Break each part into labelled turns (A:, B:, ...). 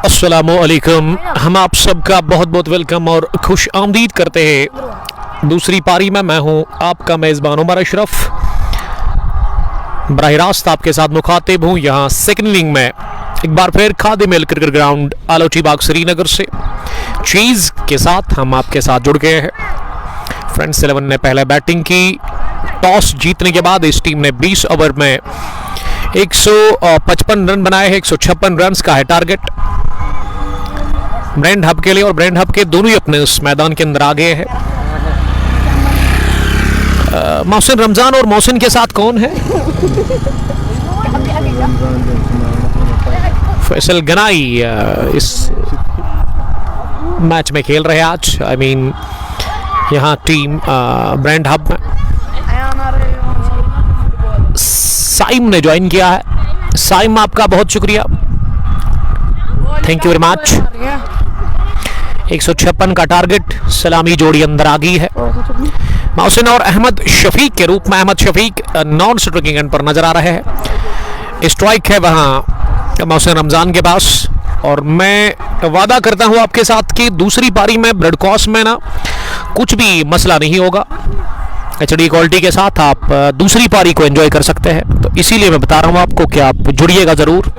A: अस्सलामुअलैकुम। हम आप सबका बहुत बहुत वेलकम और खुश आमदीद करते हैं दूसरी पारी में। मैं हूं आपका मेज़बान उमर अशरफ, बराह रास्त आपके साथ मुखातिब हूं यहां सेकंड इनिंग में एक बार फिर खादिमिल क्रिकेट ग्राउंड आलोची बाग श्रीनगर से चीज़ के साथ हम आपके साथ जुड़ गए हैं। फ्रेंड्स 11 ने पहले बैटिंग की। टॉस जीतने के बाद इस टीम ने 20 ओवर में 155 रन बनाए हैं। 156 रन का है टारगेट ब्रेंड हब के लिए, और ब्रेंड हब के दोनों ही अपने उस मैदान के अंदर आ गए हैं। मोहसिन रमजान और मोहसिन के साथ कौन है? फैसल गनाई इस मैच में खेल रहे हैं आज। आई मीन यहाँ टीम ब्रेंड हब में साइम ने ज्वाइन किया है। साइम आपका बहुत शुक्रिया, थैंक यू वेरी मच। 156 का टारगेट, सलामी जोड़ी अंदर आ गई है। मोहसिन और अहमद शफीक के रूप में। Ahmed Shafiq non striking end पर नजर आ रहे हैं। स्ट्राइक है वहां मोहसिन रमजान के पास, और मैं वादा करता हूं आपके साथ कि दूसरी पारी में ब्रॉडकास्ट में ना कुछ भी मसला नहीं होगा। एचडी क्वालिटी के साथ आप दूसरी पारी को एंजॉय कर सकते हैं, तो इसीलिए मैं बता रहा हूं आपको कि आप जुड़िएगा जरूर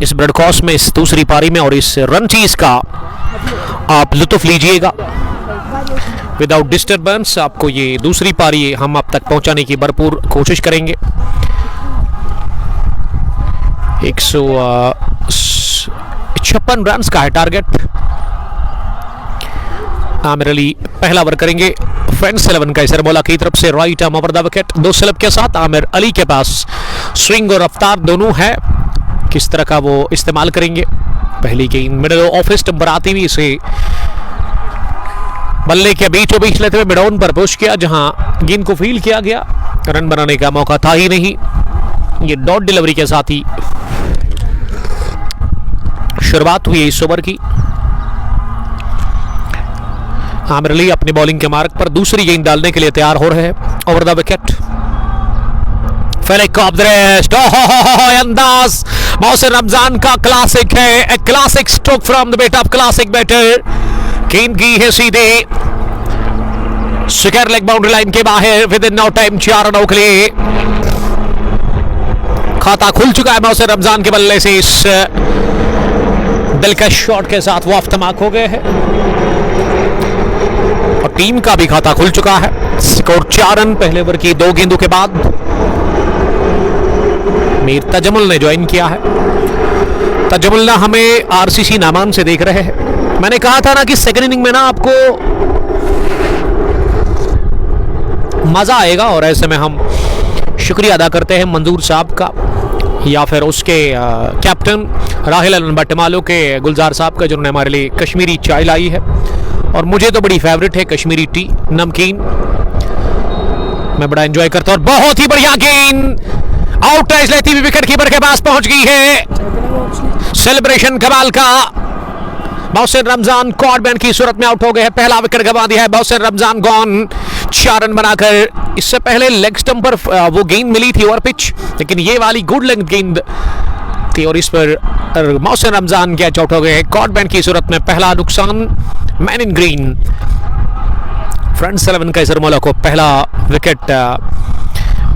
A: इस ब्रॉडकास्ट में, इस दूसरी पारी में, और इस रन चीज का आप लुत्फ लीजिएगा विदाउट डिस्टर्बेंस। आपको ये दूसरी पारी हम आप तक पहुंचाने की भरपूर कोशिश करेंगे। 156 रन का है टारगेट। आमिर अली पहला ओवर करेंगे। फ्रेंड्स 11 का सरमोला की तरफ से right arm over the wicket, 2 slip के साथ आमिर अली के पास स्विंग और रफ्तार दोनों है। किस तरह का वो इस्तेमाल करेंगे? पहली गेंद मिडल ऑफ स्टंप पर आती हुई इसे बल्ले के बीचों बीच लेते हुए मिड ऑन पर पुश किया, जहां गेंद को फील्ड किया गया। रन बनाने का मौका था ही नहीं। ये डॉट डिलीवरी के साथ ही शुरुआत हुई इस ओवर की। आमिर अली अपनी बॉलिंग के मार्ग पर दूसरी गेंद डालने के लिए तैयार हो रहे हैं। ओवर द विकेट अंदाज मोहसिन रमजान का क्लासिक है। Classic stroke from the bat of classic batter. गेंद की है सीधे स्क्वायर लेग बाउंड्री लाइन के बाहर। विद इन नो टाइम 4 रनों के लिए खाता खुल चुका है मोहसिन रमजान के बल्ले से। इस दिलकश शॉट के साथ वो अफ्तमाक हो गए हैं और टीम का भी खाता खुल चुका है। स्कोर 4 रन पहले ओवर की 2 गेंदों के बाद। मीर तजमुल ने ज्वाइन किया है। तजमुल हमें आरसीसी नामान से देख रहे हैं। मैंने कहा था ना कि सेकंड इनिंग में ना आपको मजा आएगा, और ऐसे में हम शुक्रिया अदा करते हैं मंजूर साहब का, या फिर उसके कैप्टन राहिल अलन बटमालो के गुलजार साहब का, जिन्होंने हमारे लिए कश्मीरी चाय लाई है। और मुझे तो बड़ी फेवरेट है कश्मीरी टी, नमकीन, मैं बड़ा एंजॉय करता हूँ। और बहुत ही बढ़िया गेंद आउट टच लेती हुई विकेट कीपर के पास पहुंच गई है। सेलिब्रेशन कमाल का। मोहसिन रमजान क्वाड बैन की सूरत में आउट हो गए हैं। पहला विकेट गंवा दिया है मोहसिन रमजान, गॉन 4 रन बनाकर। इससे पहले लेग स्टंप पर वो गेंद मिली थी ओवर पिच, लेकिन ये वाली गुड लेंथ गेंद थी और इस पर मोहसिन रमजान कैच आउट हो गए हैं क्वाड बैन की सूरत में। पहला नुकसान मैन इन ग्रीन। फ्रेंड्स 11 का सरमोला को पहला विकेट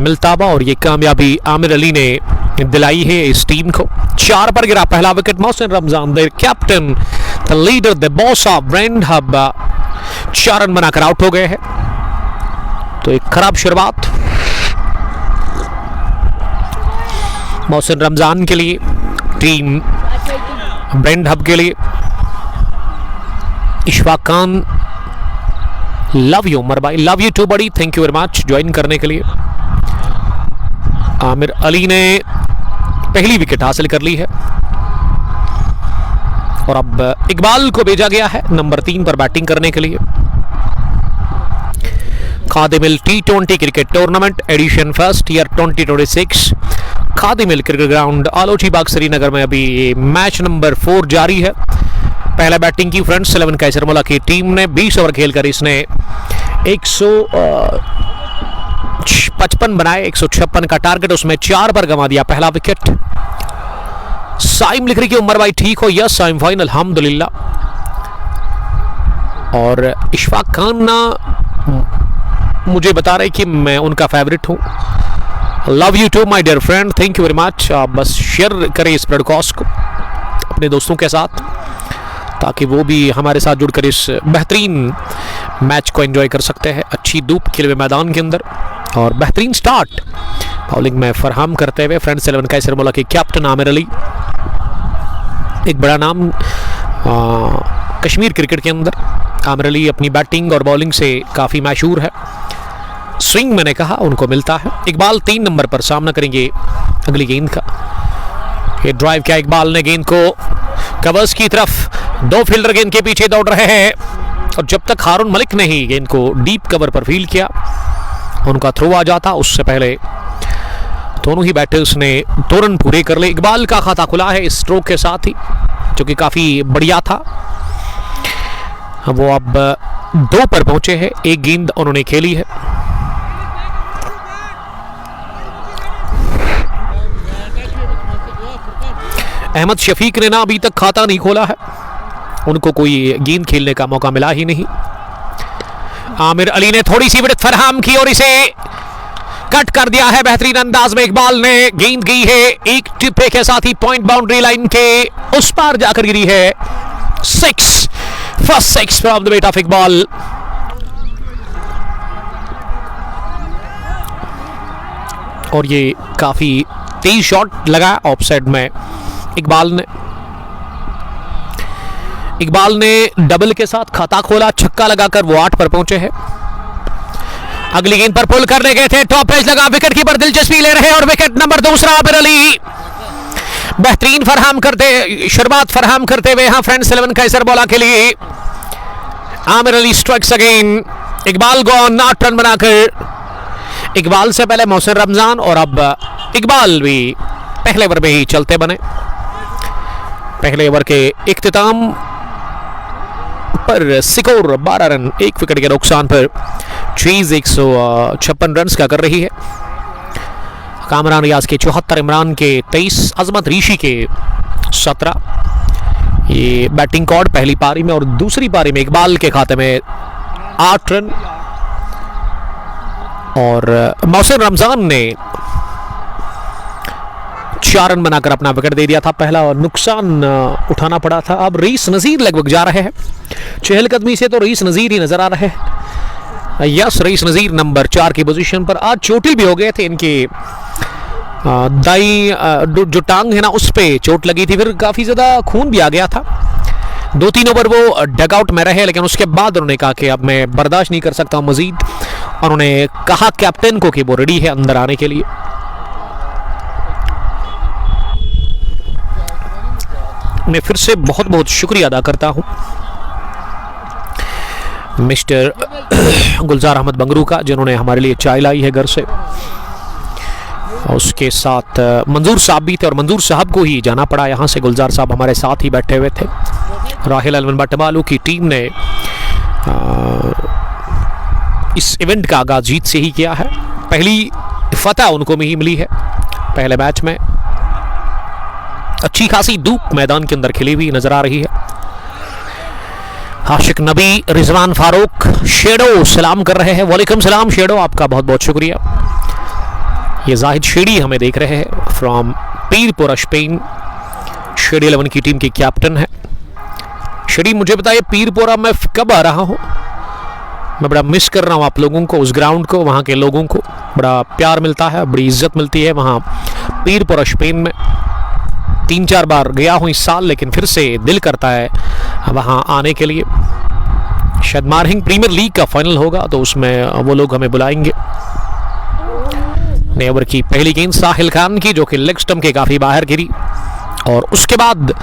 A: मिलता हुआ, और ये कामयाबी आमिर अली ने दिलाई है इस टीम को। 4 पर गिरा पहला wicket. Mohsin Ramzan the captain, the leader, the boss of brand hub 4 run बनाकर आउट हो गए हैं। तो एक खराब शुरुआत मोहसिन रमजान के लिए, टीम ब्रेंड हब के लिए। इशफाक खान, लव यू उमर भाई, love you too buddy, thank you very much join करने के लिए। आमिर अली ने पहली विकेट हासिल कर ली है, और अब इकबाल को भेजा गया है नंबर 3 पर बैटिंग करने के लिए। Khadimil T20 cricket tournament edition first year 2026 Khadimil cricket ground Alochi Bagh Srinagar में अभी मैच नंबर 4 जारी है। पहला बैटिंग की फ्रेंड्स 11 कैसरमोला की टीम ने 20 ओवर खेलकर इसने 155 बनाए। 156 का टारगेट, उसमें 4 पर गंवा दिया पहला विकेट। साइम लिख रही कि उमर भाई ठीक हो? यस आई एम फाइन अल्हम्दुलिल्लाह। और इशफाक खान ना मुझे बता रहे कि मैं उनका फेवरेट हूँ। Love you too my dear friend, thank you very much. आप बस शेयर करें इस ब्रॉडकास्ट को अपने दोस्तों के साथ ताकि वो भी हमारे साथ जुड़कर इस बेहतरीन मैच को एंजॉय कर सकते हैं। अच्छी धूप खिले हुए मैदान के अंदर और बेहतरीन स्टार्ट बॉलिंग में फरहम करते हुए फ्रेंड्स 11 कैसर मोला के कैप्टन आमिर अली, एक बड़ा नाम कश्मीर क्रिकेट के अंदर। आमिर अली अपनी बैटिंग और बॉलिंग से काफ़ी मशहूर है। स्विंग मैंने कहा उनको मिलता है। इकबाल 3 नंबर पर सामना करेंगे अगली गेंद का। ये ड्राइव किया इकबाल ने गेंद को कवर्स की तरफ, 2 फील्डर गेंद के पीछे दौड़ रहे हैं और जब तक हारून मलिक ने ही गेंद को डीप कवर पर फील्ड किया उनका थ्रो आ जाता, उससे पहले दोनों ही बैटर्स ने 2 रन पूरे कर ले। इकबाल का खाता खुला है इस स्ट्रोक के साथ ही, जो कि काफ़ी बढ़िया था। वो अब 2 पर पहुंचे हैं, 1 गेंद उन्होंने खेली है। अहमद शफीक ने ना अभी तक खाता नहीं खोला है, उनको कोई गेंद खेलने का मौका मिला ही नहीं। आमिर अली ने थोड़ी सी विड्थ फराहम की और इसे कट कर दिया है बेहतरीन अंदाज में। इकबाल ने गेंद गई है एक टिप्पे के साथ ही पॉइंट बाउंड्री लाइन के उस पार जाकर गिरी है। 6, first 6 from the bat of Iqbal. और ये काफी तेज शॉट लगा ऑफ साइड में। इकबाल ने डबल के साथ खाता खोला, छक्का लगाकर वो 8 पर पहुंचे हैं। अगली गेंद पर पुल करने गए थे, टॉप पेज लगा, विकेट कीपर दिलचस्पी ले रहे हैं और विकेट नंबर 2 आमिर अली बेहतरीन शुरुआत फरहम करते हुए यहां फ्रेंड्स 11 कैसर बॉला के लिए। Aamir Ali strikes again. Iqbal gone 8 run बनाकर। इकबाल से पहले मोहसिन रमजान और अब इकबाल भी पहले ओवर में ही चलते बने। पहले ओवर के इख्तिताम पर स्कोर 12 रन 1 विकेट के नुकसान पर चीज 156 रन का कर रही है। कामरान रियाज के 74, इमरान के 23, अजमत ऋषि के 17। ये बैटिंग कॉर्ड पहली पारी में और दूसरी पारी में इकबाल के खाते में 8 रन और मोहसिन रमजान ने 4 रन बनाकर अपना विकेट दे दिया था। पहला नुकसान उठाना पड़ा था। अब रईस नजीर लगभग जा रहे हैं, चहलकदमी से तो रईस नजीर ही नजर आ रहे हैं। यस, रईस नजीर नंबर 4 की पोजीशन पर। आज चोटिल भी हो गए थे, इनके दाई जो टांग है ना उस पे चोट लगी थी, फिर काफी ज्यादा खून भी आ गया था। 2-3 ओवर वो डगआउट में रहे, लेकिन उसके बाद उन्होंने कहा कि अब मैं बर्दाश्त नहीं कर सकता मजीद। उन्होंने कहा कैप्टन को कि वो रेडी है अंदर आने के लिए। मैं फिर से बहुत बहुत शुक्रिया अदा करता हूं मिस्टर गुलजार अहमद बंगरू का, जिन्होंने हमारे लिए चाय लाई है घर से। उसके साथ मंजूर साहब भी थे और मंजूर साहब को ही जाना पड़ा यहाँ से। गुलजार साहब हमारे साथ ही बैठे हुए थे। राहिल अलवन बटमालू की टीम ने इस इवेंट का आगाज जीत से ही किया है। पहली फतह उनको में ही मिली है पहले मैच में। अच्छी खासी धूप मैदान के अंदर खिली हुई नजर आ रही है। आशिक नबी, रिजवान फारूक, शेडो सलाम कर रहे हैं। वालेकुम सलाम शेडो, आपका बहुत बहुत शुक्रिया। ये जाहिद शेडी हमें देख रहे हैं फ्रॉम पीरपुरा स्पेन। शेडी 11 की टीम के कैप्टन है। शेडी, मुझे बताइए पीरपुरा में कब आ रहा हूँ? मैं बड़ा मिस कर रहा हूँ आप लोगों को, उस ग्राउंड को, वहाँ के लोगों को बड़ा प्यार मिलता है, बड़ी इज्जत मिलती है वहाँ पीरपुरा स्पेन में। 3-4 बार गया हूँ इस साल, लेकिन फिर से दिल करता है वहाँ आने के लिए। शायद मारहिंग प्रीमियर लीग का फाइनल होगा तो उसमें वो लोग हमें बुलाएंगे। नए ओवर की पहली गेंद साहिल खान की, जो कि लेग स्टंप के काफी बाहर गिरी और उसके बाद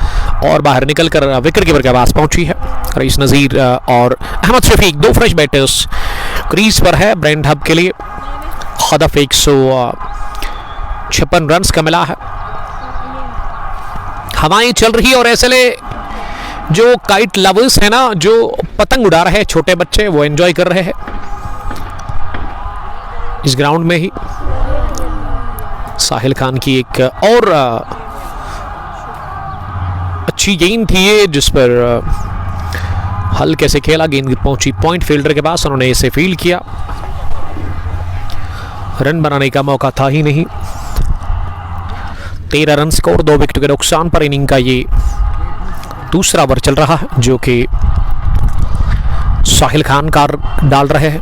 A: और बाहर निकलकर विकेट कीपर के पास पहुंची है। रईस नजीर और Ahmed Shafiq 2 fresh batters crease पर है ब्रेंट हब के लिए। हदफ 156 रन का मिला है। हवाएं चल रही और ऐसे जो काइट लवर्स है ना, जो पतंग उड़ा रहे हैं छोटे बच्चे, वो एंजॉय कर रहे हैं इस ग्राउंड में ही। साहिल खान की एक और अच्छी गेंद थी ये, जिस पर हल्के से खेला, गेंद पहुंची पॉइंट फील्डर के पास, उन्होंने इसे फील्ड किया। रन बनाने का मौका था ही नहीं। 13 रन स्कोर, 2 विकेट के नुकसान पर इनिंग का ये दूसरा ओवर चल रहा है, जो कि साहिल खान कार डाल रहे हैं।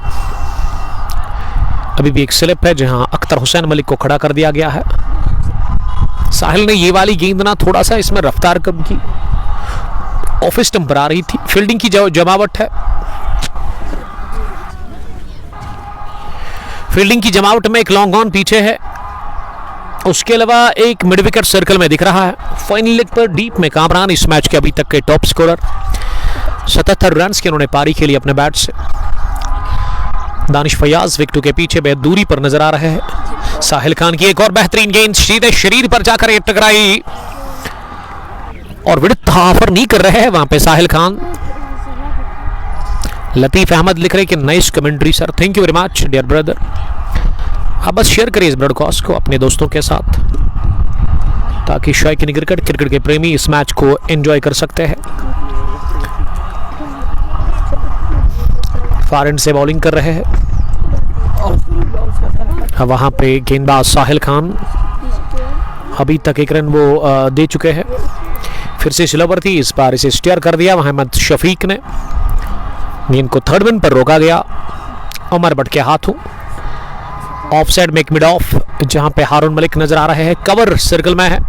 A: अभी भी एक स्लिप है जहां अख्तर हुसैन मलिक को खड़ा कर दिया गया है। साहिल ने ये वाली गेंद ना थोड़ा सा इसमें रफ्तार कम की, ऑफ स्टंप आ रही थी। फील्डिंग की जमावट है, फील्डिंग की जमावट में एक लॉन्ग ऑन पीछे है, उसके अलावा एक मिड विकेट सर्कल में दिख रहा है। फाइनल लेग पर डीप में कामरान इस मैच के अभी तक के टॉप स्कोरर, 77 रन की उन्होंने पारी खेली अपने बैट से। दानिश फयाज विकेटों के पीछे बेहद दूरी पर नजर आ रहे हैं। साहिल खान की एक और बेहतरीन गेंद सीधे शरीर पर जाकर ये टकराई और विड्थ ऑफर नहीं कर रहे हैं वहां पे साहिल खान। लतीफ अहमद लिख रहे कि nice commentary sir, thank you very much dear brother. आप बस शेयर करिए इस ब्रॉडकास्ट को अपने दोस्तों के साथ, ताकि शौकीन क्रिकेट के प्रेमी इस मैच को एंजॉय कर सकते हैं। फार एंड से बॉलिंग कर रहे हैं वहां पे गेंदबाज साहिल खान, अभी तक 1 रन वो दे चुके हैं। फिर से स्लोवर थी, इस बार इसे स्टेयर कर दिया मोहम्मद शफीक ने। गेंद को थर्ड मैन पर रोका गया उमर भट्ट के हाथों। ऑफ साइड में एक मिड ऑफ, जहां पे हारून मलिक नजर आ रहे हैं, कवर सर्कल में है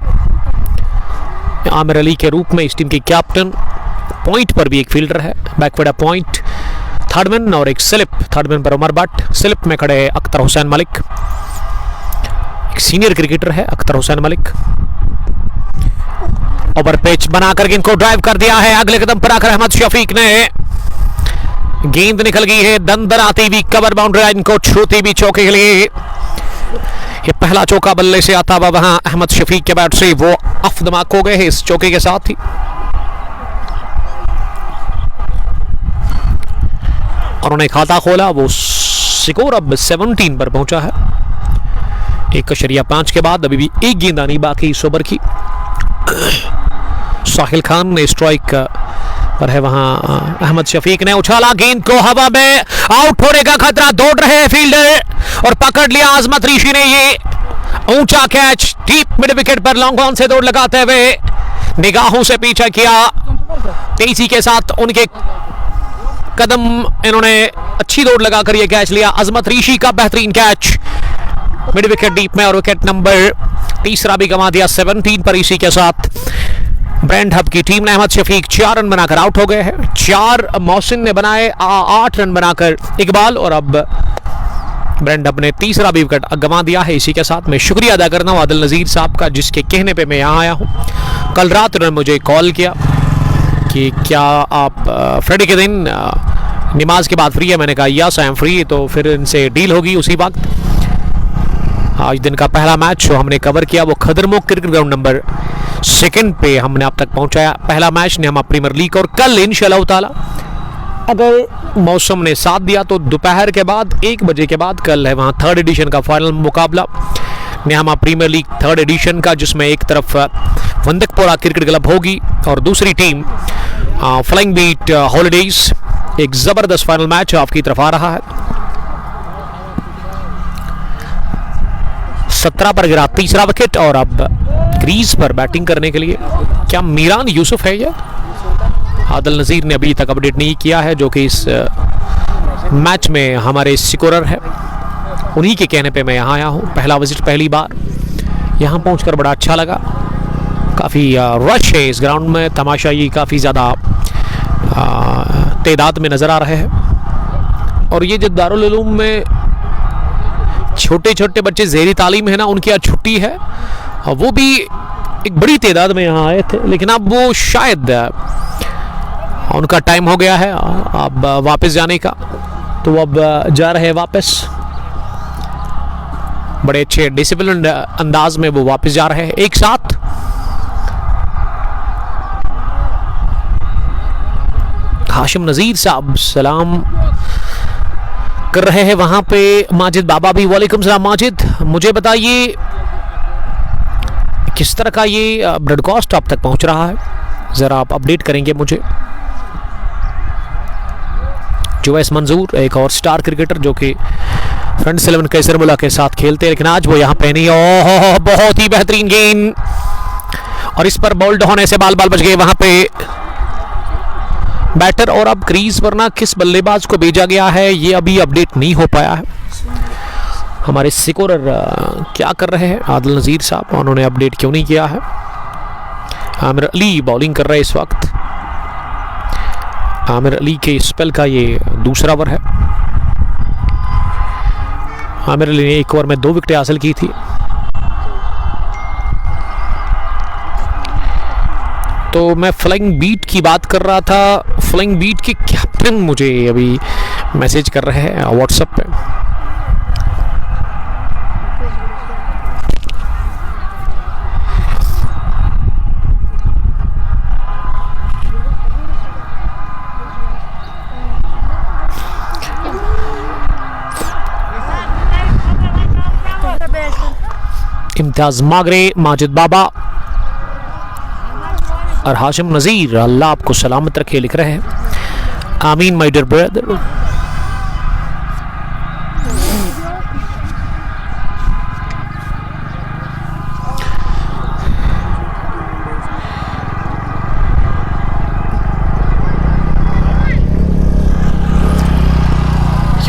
A: आमिर अली के रूप में इस टीम के कैप्टन। पॉइंट पर भी एक फील्डर है, बैकवर्ड पॉइंट, थर्ड मैन और एक स्लिप। थर्ड मैन पर उमर भट्ट, स्लिप में खड़े अख्तर हुसैन मलिक, एक सीनियर क्रिकेटर है अख्तर हुसैन मलिक। ओवर पिच बनाकर गेंद को ड्राइव कर दिया है, अगले कदम पर आकर अहमद शफीक ने गेंद निकल गई है दंदनाती हुई कवर बाउंड्री लाइन को छूती भी चौके के लिए। ये पहला चौका बल्ले से आता हुआ वहां अहमद शफीक के बैट से वो अफदमाक हो गए हैं इस चौके के साथ ही। और उन्हें खाता खोला, वो स्कोर अब 17 पर पहुंचा है। 1.5 के बाद अभी भी एक गेंद आनी बाकी इस ओवर की। साहिल खान ने स्ट्राइक पर है वहां, अहमद शफीक ने उछाला, गेंद को हवा में, आउट होने का खतरा, दौड़ रहे हैं फील्डर और पकड़ लिया आजमत ऋषि ने ये ऊंचा कैच। डीप मिड विकेट पर लॉन्ग ऑन से दौड़ लगाते हुए निगाहों से पीछा किया, तेजी के साथ उनके कदम, इन्होंने अच्छी दौड़ लगाकर यह कैच लिया। अजमत ऋषि का बेहतरीन कैच मिड विकेट डीप में, और विकेट नंबर तीसरा भी गंवा दिया 17 पर। इसी के साथ ब्रेंट हब की टीम ने अहमद शफीक 4 रन बनाकर आउट हो गए हैं। 4 मोहसिन ने बनाए, 8 रन बनाकर इकबाल, और अब ब्रेंट हब ने तीसरा भी विकेट गंवा दिया है। इसी के साथ मैं शुक्रिया अदा करना हूं आदिल नज़ीर साहब का, जिसके कहने पे मैं यहाँ आया हूँ। कल रात उन्होंने मुझे कॉल किया कि क्या आप फ्राइडे के दिन नमाज के बाद फ्री है? मैंने कहा यस आई एम फ्री। तो फिर इनसे डील होगी उसी वक्त। आज दिन का पहला मैच जो हमने कवर किया वो खदरमुख क्रिकेट ग्राउंड नंबर 2 पे हमने अब तक पहुंचाया। पहला मैच ने हम प्रीमियर लीग, और कल इंशाअल्लाह ताला अगर मौसम ने साथ दिया तो दोपहर के बाद 1 बजे के बाद कल है वहाँ 3rd एडिशन का फाइनल मुकाबला नेहामा प्रीमियर लीग 3rd एडिशन का, जिसमें एक तरफ वंदकपुरा क्रिकेट क्लब होगी और दूसरी टीम फ्लाइंग बीट हॉलीडेज। एक जबरदस्त फाइनल मैच आपकी तरफ आ रहा है। 17 पर गिरा तीसरा विकेट, और अब क्रीज पर बैटिंग करने के लिए क्या मीरान यूसुफ है ये? आदिल नज़ीर ने अभी तक अपडेट नहीं किया है, जो कि इस मैच में हमारे स्कोरर है। उन्हीं के कहने पे मैं यहाँ आया हूँ। पहला विजिट, पहली बार यहाँ पहुँचकर बड़ा अच्छा लगा। काफ़ी रश है इस ग्राउंड में, तमाशाई काफ़ी ज़्यादा तादाद में नज़र आ रहे हैं। और ये जो दारुल उलूम में छोटे छोटे बच्चे ज़ेरी तालीम है ना, उनकी आज छुट्टी है, वो भी एक बड़ी तादाद में यहाँ आए थे, लेकिन अब वो शायद उनका टाइम हो गया है अब वापस जाने का, तो वो अब जा रहे हैं वापस। बड़े अच्छे डिसिप्लिन अंदाज में वो वापस जा रहे हैं एक साथ। हाशिम नज़ीर साहब सलाम कर रहे हैं वहां पे। माजिद बाबा भी वालेकुम सलाम। माजिद, मुझे बताइए किस तरह का ये ब्रॉडकास्ट आप तक पहुंच रहा है? ज़रा आप अपडेट करेंगे मुझे। जुवैस मंजूर एक और स्टार क्रिकेटर जो कि फ्रेंड्स 11 कैसरमुल्ला के साथ खेलते हैं, लेकिन आज वो यहाँ पे नहीं। ओह बहुत ही बेहतरीन गेंद, और इस पर बोल्ड होने से बाल बच गए वहां पे बैटर। और अब क्रीज पर ना किस बल्लेबाज को भेजा गया है ये अभी अपडेट नहीं हो पाया है। हमारे स्कोरर क्या कर रहे हैं आदिल नज़ीर साहब, उन्होंने अपडेट क्यों नहीं किया है। आमिर अली बॉलिंग कर रहे हैं इस वक्त। आमिर अली के स्पेल का ये दूसरा ओवर है। आमिर अली ने एक ओवर में 2 विकेटें हासिल की थी। तो मैं फ्लाइंग बीट की बात कर रहा था। फ्लाइंग बीट के कैप्टन मुझे अभी मैसेज कर रहे हैं व्हाट्सएप पे। इम्तियाज मागरे, माजिद बाबा और हाशिम नज़ीर, अल्लाह आपको सलामत रखे लिख रहे हैं। आमीन my dear brother.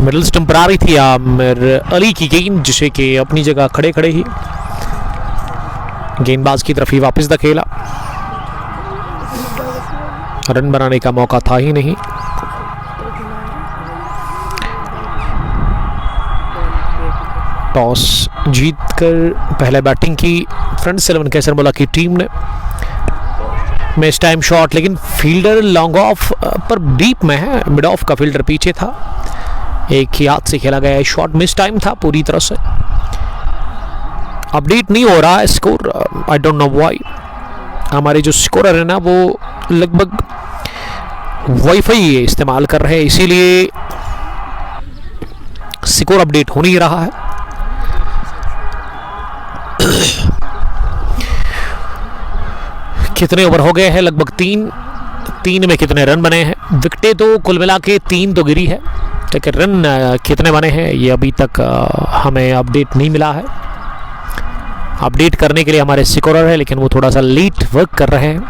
A: Middle stump पर आ रही थी आमिर अली की गेंद, जिसे कि अपनी जगह खड़े खड़े ही गेंदबाज की तरफ ही वापस धकेला। रन बनाने का मौका था ही नहीं। टॉस जीतकर पहले बैटिंग की फ्रेंड्स 11 कैसरमुल्ला की टीम ने। मिस टाइम शॉट, लेकिन फील्डर लॉन्ग ऑफ पर डीप में है। मिड ऑफ का फील्डर पीछे था। एक ही हाथ से खेला गया शॉट मिस टाइम था पूरी तरह से। अपडेट नहीं हो रहा है score, I don't know why. हमारे जो स्कोरर है ना वो लगभग वाईफाई इस्तेमाल कर रहे हैं, इसीलिए स्कोर अपडेट हो नहीं रहा है। कितने ओवर हो गए हैं? लगभग 3 में कितने रन बने हैं? विकेटें तो कुल मिला के 3 तो गिरी है, लेकिन रन कितने बने हैं ये अभी तक हमें अपडेट नहीं मिला है। अपडेट करने के लिए हमारे स्कोरर है, लेकिन वो थोड़ा सा लेट वर्क कर रहे हैं,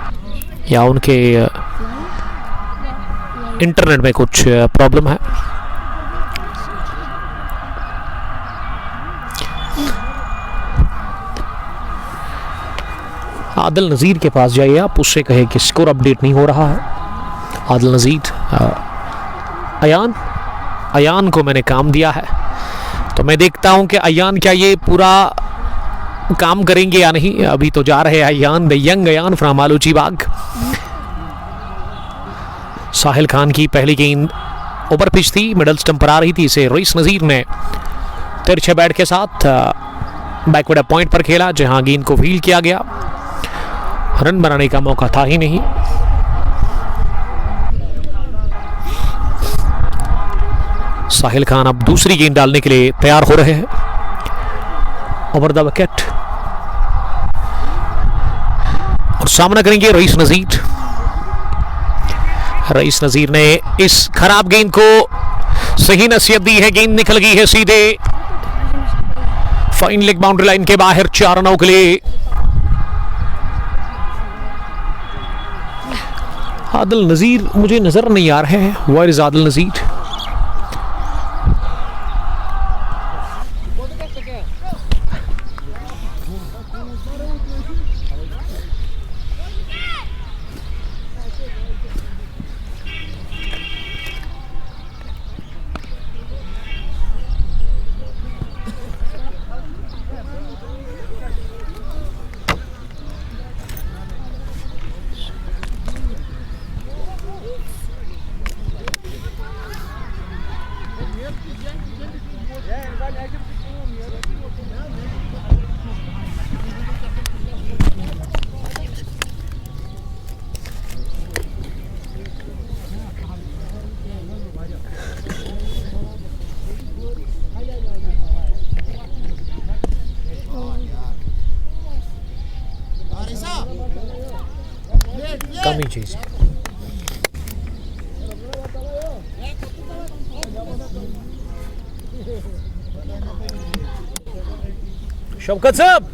A: या उनके इंटरनेट में कुछ प्रॉब्लम है। आदिल नज़ीर के पास जाइए आप, उससे कहे कि स्कोर अपडेट नहीं हो रहा है। आदिल नज़ीर, अयान को मैंने काम दिया है, तो मैं देखता हूं कि अयान क्या ये पूरा काम करेंगे या नहीं। अभी तो जा रहे हैं Ayan, the young Ayan from Alochi Bagh. Sahil Khan की पहली गेंद ओवर पिच थी, मिडल स्टंप पर आ रही थी। इसे रईस नज़ीर ने तिरछे बैट के साथ बैकवर्ड पॉइंट पर खेला, जहां गेंद को फील्ड किया गया। रन बनाने का मौका था ही नहीं। साहिल खान अब दूसरी गेंद डालने के लिए तैयार हो रहे हैं। ओवर द विकेट, और सामना करेंगे रईस नज़ीर। रईस नज़ीर ने इस खराब गेंद को सही नसीहत दी है। गेंद निकल गई है सीधे फाइन लेग बाउंड्री लाइन के बाहर 4 रनों के लिए। आदिल नज़ीर मुझे नजर नहीं आ रहे हैं। वेयर इज आदिल नज़ीर? कम ही चीज। शौकत साहब,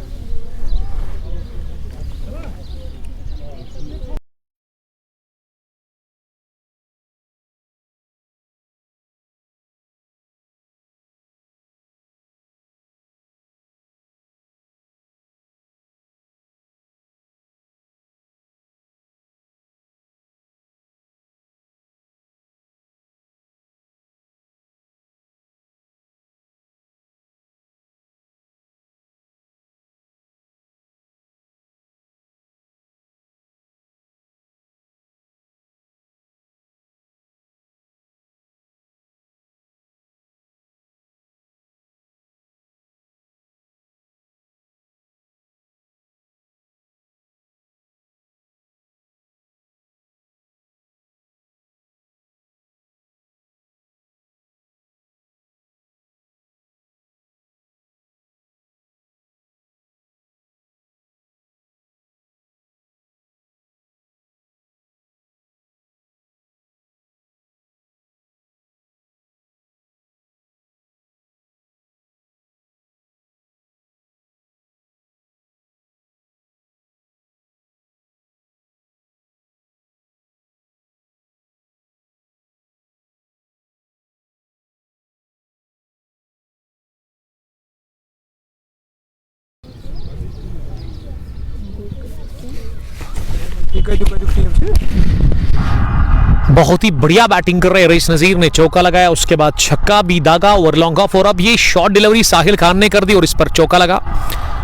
A: बहुत ही बढ़िया बैटिंग कर रहे रईस नजीर ने, चौका लगाया, उसके बाद छक्का भी दागा और लॉन्ग ऑफ, और अब ये शॉर्ट डिलीवरी साहिल खान ने कर दी और इस पर चौका लगा।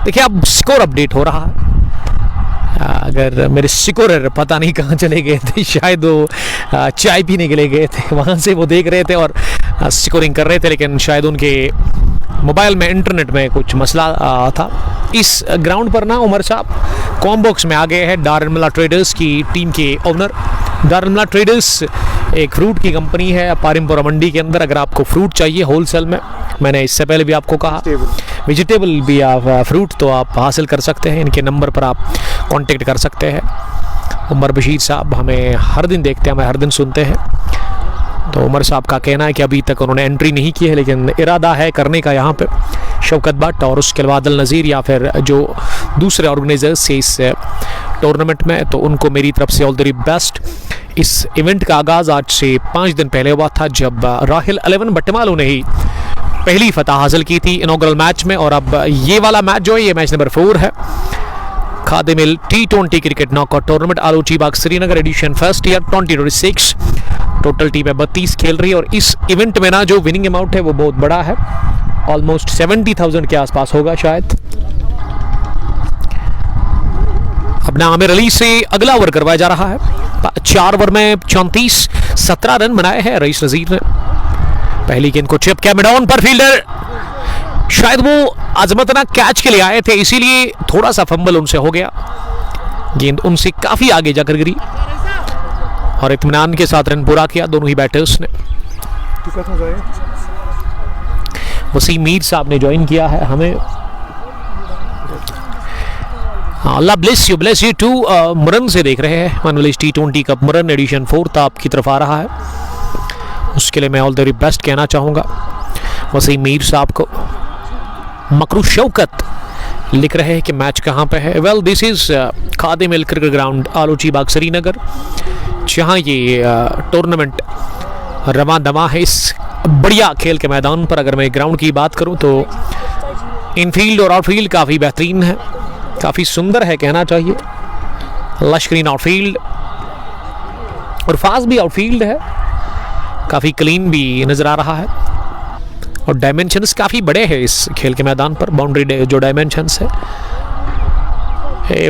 A: देखिए अब स्कोर अपडेट हो रहा है। अगर मेरे स्कोरर पता नहीं कहाँ चले गए थे, शायद वो चाय पीने के लिए गए थे, वहाँ से वो देख रहे थे और स्कोरिंग कर रहे थे, लेकिन शायद उनके मोबाइल में इंटरनेट में कुछ मसला था। इस ग्राउंड पर ना उमर साहब कॉम्बॉक्स में आ गए हैं दारुलमला ट्रेडर्स की टीम के ओनर। दारुलमला ट्रेडर्स एक फ्रूट की कंपनी है पारिमपुरा मंडी के अंदर। अगर आपको फ्रूट चाहिए होलसेल में, मैंने इससे पहले भी आपको कहा, वेजिटेबल भी आप फ्रूट तो आप हासिल कर सकते हैं, इनके नंबर पर आप कांटेक्ट कर सकते हैं। उमर बशीर साहब हमें हर दिन देखते हैं, हमें हर दिन सुनते हैं। तो उमर साहब का कहना है कि अभी तक उन्होंने एंट्री नहीं की है, लेकिन इरादा है करने का यहाँ पे। शौकत भट्ट और उसके बाद अल नज़ीर या फिर जो दूसरे ऑर्गेनाइजर्स है इस टूर्नामेंट में, तो उनको मेरी तरफ से ऑल द बेस्ट। इस इवेंट का आगाज़ आज से 5 दिन पहले हुआ था, जब राहिल 11 बट्टेमालू ने ही पहली फतह हासिल की थी इनॉग्रल मैच में। और अब ये वाला मैच जो है, ये मैच नंबर 4 है Khadimil T20 cricket knockout tournament Alochi Bagh Srinagar edition first year 2026। Total team है 32 खेल रही है और इस इवेंट में ना जो विनिंग अमाउंट है वो बहुत बड़ा है, ऑलमोस्ट 70,000 के आसपास होगा शायद। अब ना आमिर अली से अगला ओवर करवाया जा रहा है। 4 ओवर में 34 17 रन बनाए हैं रईस नजीर ने। पहली गेंद को चिप किया मिड ऑन पर, फील्डर शायद वो अजमतना कैच के लिए आए थे, इसीलिए थोड़ा सा फंबल उनसे हो गया। गेंद उनसे काफी आगे जाकर गिरी और इत्मीनान के साथ रन पूरा किया दोनों ही बैटर्स ने। वसीम मीर साहब ने ज्वाइन किया है हमें। अल्लाह ब्लेस यू टू। मुरन से देख रहे हैं मनवलिस T20 कप मुरन एडिशन 4 आपकी तरफ आ रहा है, उसके लिए मैं ऑल द वेरी बेस्ट कहना चाहूँगा वसीम मीर साहब को। मकरू शौकत लिख रहे हैं कि मैच कहाँ पे है। Well this is Khadimil cricket ground Alochi Bagh Srinagar, जहाँ ये टूर्नामेंट रवा दवा है इस बढ़िया खेल के मैदान पर। अगर मैं ग्राउंड की बात करूँ तो इनफील्ड और आउटफील्ड काफ़ी बेहतरीन है, काफ़ी सुंदर है कहना चाहिए। लश्करीन आउटफील्ड और फास्ट भी आउटफील्ड है, काफ़ी क्लीन भी नज़र आ रहा है और डायमेंशंस काफ़ी बड़े हैं इस खेल के मैदान पर। बाउंड्री जो डायमेंशंस है,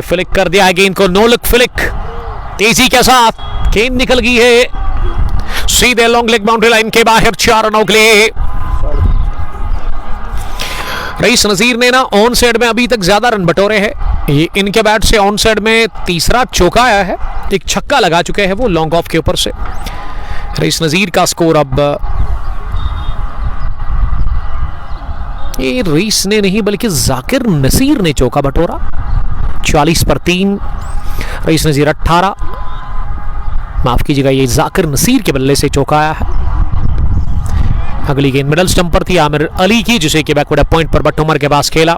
A: फ्लिक कर दिया है गेंद को, नो लुक फ्लिक तेजी के साथ, गेंद निकल गई है सीधे लॉन्ग लेग बाउंड्री लाइन के बाहर। 4 रनों के लिए रईस नजीर ने ना ऑन साइड में अभी तक ज्यादा रन बटोरे हैं। ये इनके बैट से ऑन साइड में तीसरा चौका आया है, एक छक्का लगा चुके हैं वो लॉन्ग ऑफ के ऊपर से। रईस नजीर का स्कोर अब ये रईस ने नहीं बल्कि जाकिर नसीर ने चौका बटोरा। 40 पर 3 रईस नज़ीर 18, माफ कीजिएगा ये जाकिर नसीर के बल्ले से चौका आया है। अगली गेंद मिडल स्टंप पर थी आमिर अली की, जिसे कि बैकवर्ड पॉइंट पर बट उमर के पास खेला।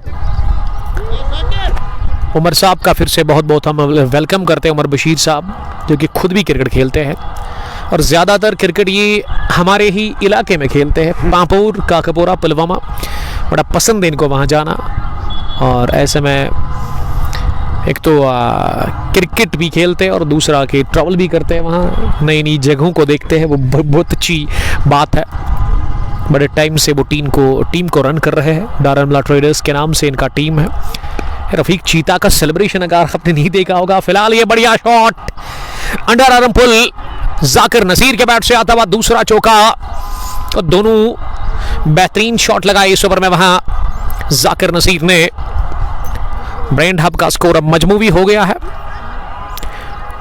A: उमर साहब का फिर से बहुत बहुत हम वेलकम करते हैं, उमर बशीर साहब, जो कि खुद भी क्रिकेट खेलते हैं और ज़्यादातर क्रिकेट ये हमारे ही इलाके में खेलते हैं, पांपोर, काकापोरा, पुलवामा। बड़ा पसंद है इनको वहाँ जाना, और ऐसे में एक तो क्रिकेट भी खेलते हैं और दूसरा कि ट्रैवल भी करते हैं, वहाँ नई नई जगहों को देखते हैं। वो बहुत अच्छी बात है। बड़े टाइम से वो टीम को रन कर रहे हैं। दारुल ट्रेडर्स के नाम से इनका टीम है। रफीक चीता का सेलिब्रेशन अगर आपने नहीं देखा होगा। फिलहाल ये बढ़िया shot under arm pull, Zakir Naseer के बैट से आता हुआ दूसरा चौका, और दोनों बेहतरीन शॉट लगाए इस ओवर में वहां जाकिर नसीर ने। ब्रेंड हब का स्कोर अब मजमूवी हो गया है,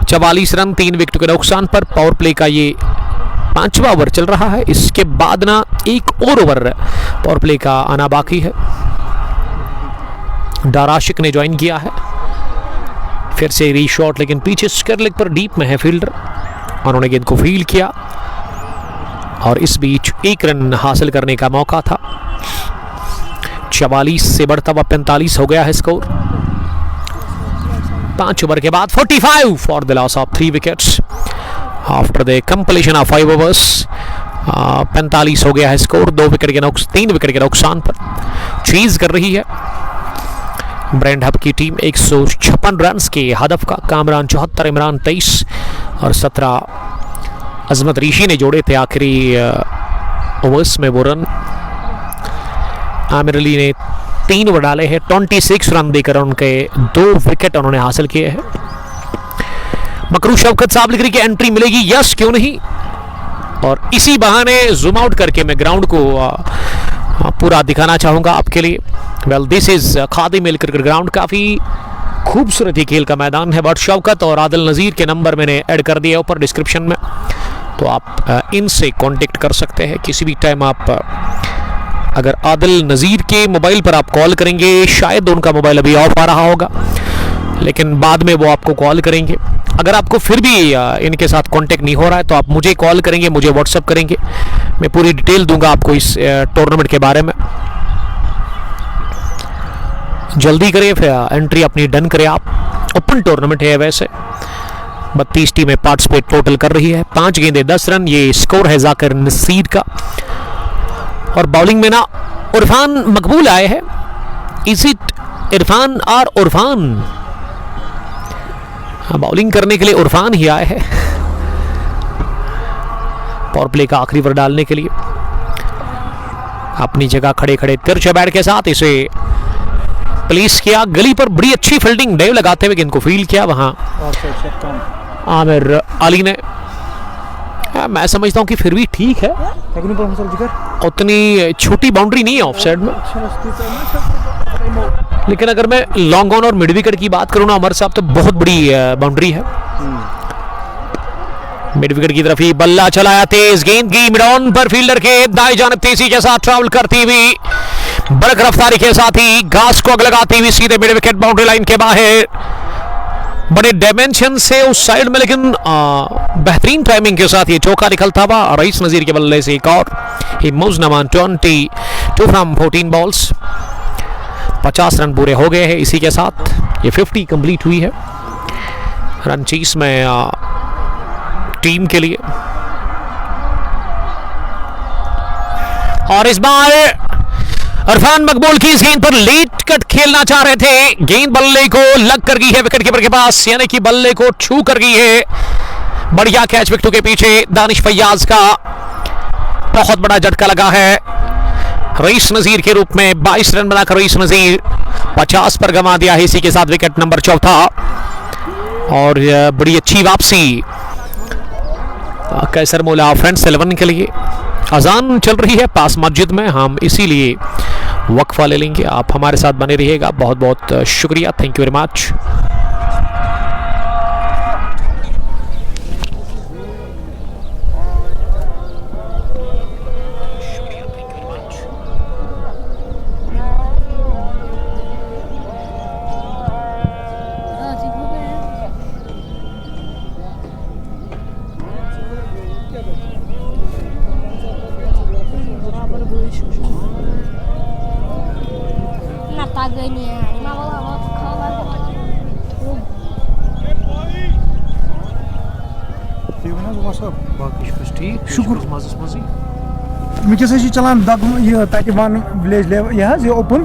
A: 44 रन 3 विकेट के नुकसान पर। पावर प्ले का ये 5वां ओवर चल रहा है। इसके बाद ना एक और ओवर पावर प्ले का आना बाकी है। डाराशिक ने ज्वाइन किया है, फिर से री शॉट, लेकिन पीछे स्क्वायर लेग पर डीप में है फील्डर। उन्होंने गेंद को फील्ड किया और इस बीच 1 रन हासिल करने का मौका था। 44 से बढ़ता हुआ 45 हो गया है स्कोर। 5 ओवर के बाद 45 for the loss of 3 wickets after the completion of 5 overs. 45 हो गया है स्कोर। 3 विकेट के नुकसान पर चीज कर रही है ब्रेंड हब की टीम। 156 रन के हदफ का कामरान 74, इमरान 23 और 17 अजमत ऋषि ने जोड़े थे आखिरी ओवर्स में वो रन। आमिर अली ने 3 ओवर डाले हैं, 26 रन देकर उनके 2 विकेट उन्होंने हासिल किए हैं। मकरू शौकत साहब लिख रही कि एंट्री मिलेगी, यस क्यों नहीं। और इसी बहाने जूम आउट करके मैं ग्राउंड को पूरा दिखाना चाहूंगा आपके लिए। Well this is Khadim mill cricket ground. काफी खूबसूरत ही खेल का मैदान है। बट शौकत और आदिल नज़ीर के नंबर मैंने ऐड कर दिया ऊपर डिस्क्रिप्शन में, तो आप इनसे कांटेक्ट कर सकते हैं किसी भी टाइम। आप अगर आदिल नज़ीर के मोबाइल पर आप कॉल करेंगे, शायद उनका मोबाइल अभी ऑफ आ रहा होगा, लेकिन बाद में वो आपको कॉल करेंगे। अगर आपको फिर भी इनके साथ कांटेक्ट नहीं हो रहा है तो आप मुझे कॉल करेंगे, मुझे व्हाट्सअप करेंगे, मैं पूरी डिटेल दूंगा आपको इस टूर्नामेंट के बारे में। जल्दी करें, फिर एंट्री अपनी डन करें आप। ओपन टूर्नामेंट है वैसे, 32 टीमें पार्टिसिपेट टोटल कर रही है। 5 गेंदे 10 रन ये स्कोर है जाकिर नसीर का। और बॉलिंग में ना इरफान मकबूल आए हैं। इज इट इरफान और उरफान? बॉलिंग करने के लिए उरफान ही आए हैं पावर प्ले का आखिरी ओवर डालने के लिए। अपनी जगह खड़े खड़े तिरछे बैट के साथ इसे प्लेस किया। गली पर बड़ी अच्छी फील्डिंग, डेव लगाते हुए गेंद को फील्ड किया वहां आमिर अली ने। मैं समझता हूं कि फिर भी ठीक है, उतनी छोटी बाउंड्री नहीं है ऑफ साइड में। लेकिन अगर मैं लॉन्ग ऑन और मिड विकेट की बात करूं ना उमर साहब, तो बहुत बड़ी बाउंड्री है। मिड विकेट की तरफ ही बल्ला चलाया, तेज गेंद की मिड ऑन पर फील्डर के दाएं जानिब तेजी के साथ ट्रैवल करती हुई, बड़क रफ्तारी के साथ ही घास को अग लगाती हुई सीधे मिड विकेट बाउंड्री लाइन के बाहर। बड़े डायमेंशन से उस साइड में, लेकिन बेहतरीन टाइमिंग के साथ ये चौका निकलता हुआ रईस नज़ीर के बल्ले से एक और। He moves Naman 22 from 14 balls. 50 run पूरे हो गए हैं। इसी के साथ ये 50 कंप्लीट हुई है रन चीज में टीम के लिए। और इस बार इरफान मकबूल की इस गेंद पर लेट कट खेलना चाह रहे थे। गेंद बल्ले को लग कर गई है विकेट कीपर के पास, यानी कि बल्ले को छू कर गई है। बढ़िया कैच विकेटों के पीछे दानिश फैयाज का बहुत बड़ा झटका लगा है। रईस नज़ीर के रूप में 22 रन बनाकर रईस नज़ीर 50 पर गंवा दिया है। इसी के साथ विकेट नंबर 4 और बड़ी अच्छी वापसी कैसर मौला फ्रेंड्स 11 के लिए। अजान चल रही है पास मस्जिद में, हम इसीलिए वक्फा ले लेंगे। आप हमारे साथ बने रहिएगा। बहुत बहुत शुक्रिया, थैंक यू वेरी मच।
B: शुक्र वैस चलान यह तक वन विलेज लेवल यह ओपन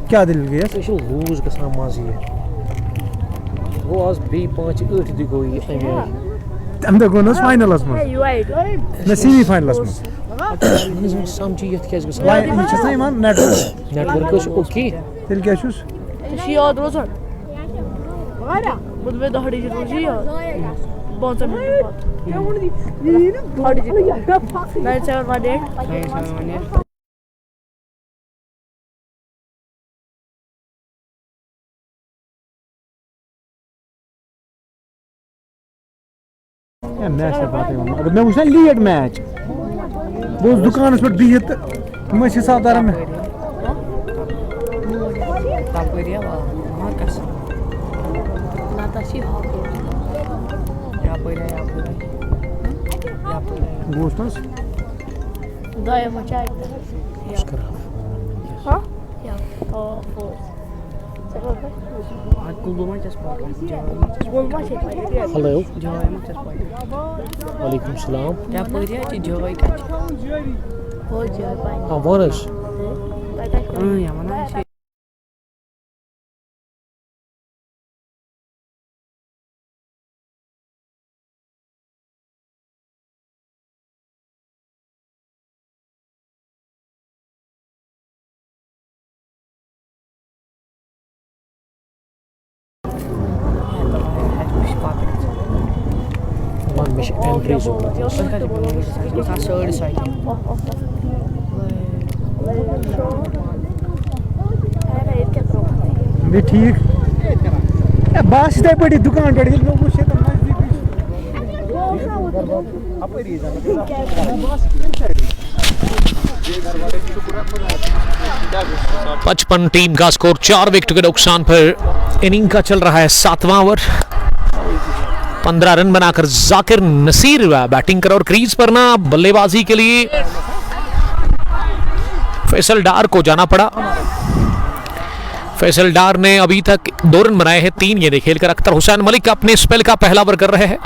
B: क्या दलील गई
A: लूज गसान मज ये गो आज बे 5-8 दी गो ये
B: तम दो गोनस फाइनलस में न सेमी फाइनलस में
A: समझी ये क्या गसान
B: ये छ मान
A: नेटवर्क ओके
B: तेल क्या छुस
C: शी याद रोजन मुझे दहड़ी जी रोजी यार 5 मिनट बाद 9718
B: मैच बात अगर मैं वुचना लेट मैच बह दुकान पे बिहित तुम हिसाबदार में
A: हेलो वालेकुम सलाम वनस एंट्री
B: भी ठीक बस इतने बड़ी दुकान पे
A: पचपन टीम का स्कोर 4 विकेट के नुकसान पर इनिंग का चल रहा है 7वां ओवर 15 रन बनाकर जाकिर नसीर बैटिंग कर और क्रीज पर ना बल्लेबाजी के लिए फैसल डार को जाना पड़ा। फैसल डार ने अभी तक 2 रन बनाए हैं 3 गेंदें खेलकर। अख्तर हुसैन मलिक अपने स्पेल का पहला ओवर कर रहे हैं।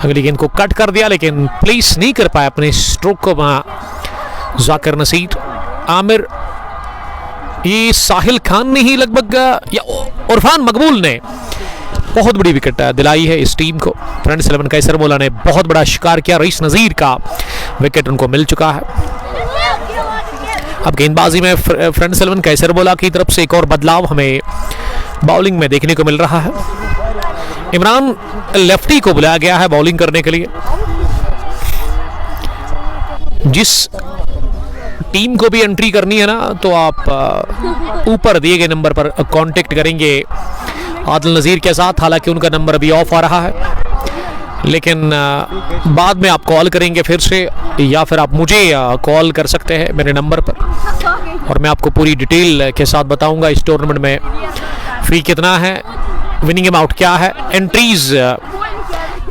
A: अगली गेंद को कट कर दिया लेकिन प्लेस नहीं कर पाया अपने स्ट्रोक को जाकिर नसीर। आमिर ये साहिल खान ने ही लगभग या उरफान मकबूल ने बहुत बड़ी विकेट दिलाई है इस टीम को। फ्रेंड्स 11 कैसरबोला ने बहुत बड़ा शिकार किया। रईस नजीर का विकेट उनको मिल चुका है। अब गेंदबाजी में फ्रेंड्स 11 कैसरबोला की तरफ से एक और बदलाव हमें बॉलिंग में देखने को मिल रहा है। इमरान लेफ्टी को बुलाया गया है बॉलिंग करने के लिए। जिस टीम को भी एंट्री करनी है ना, तो आप ऊपर दिए गए नंबर पर कांटेक्ट करेंगे आदिल नज़ीर के साथ। हालांकि उनका नंबर अभी ऑफ आ रहा है, लेकिन बाद में आप कॉल करेंगे फिर से, या फिर आप मुझे कॉल कर सकते हैं मेरे नंबर पर, और मैं आपको पूरी डिटेल के साथ बताऊंगा इस टूर्नामेंट में फी कितना है, विनिंग अमाउंट क्या है। एंट्रीज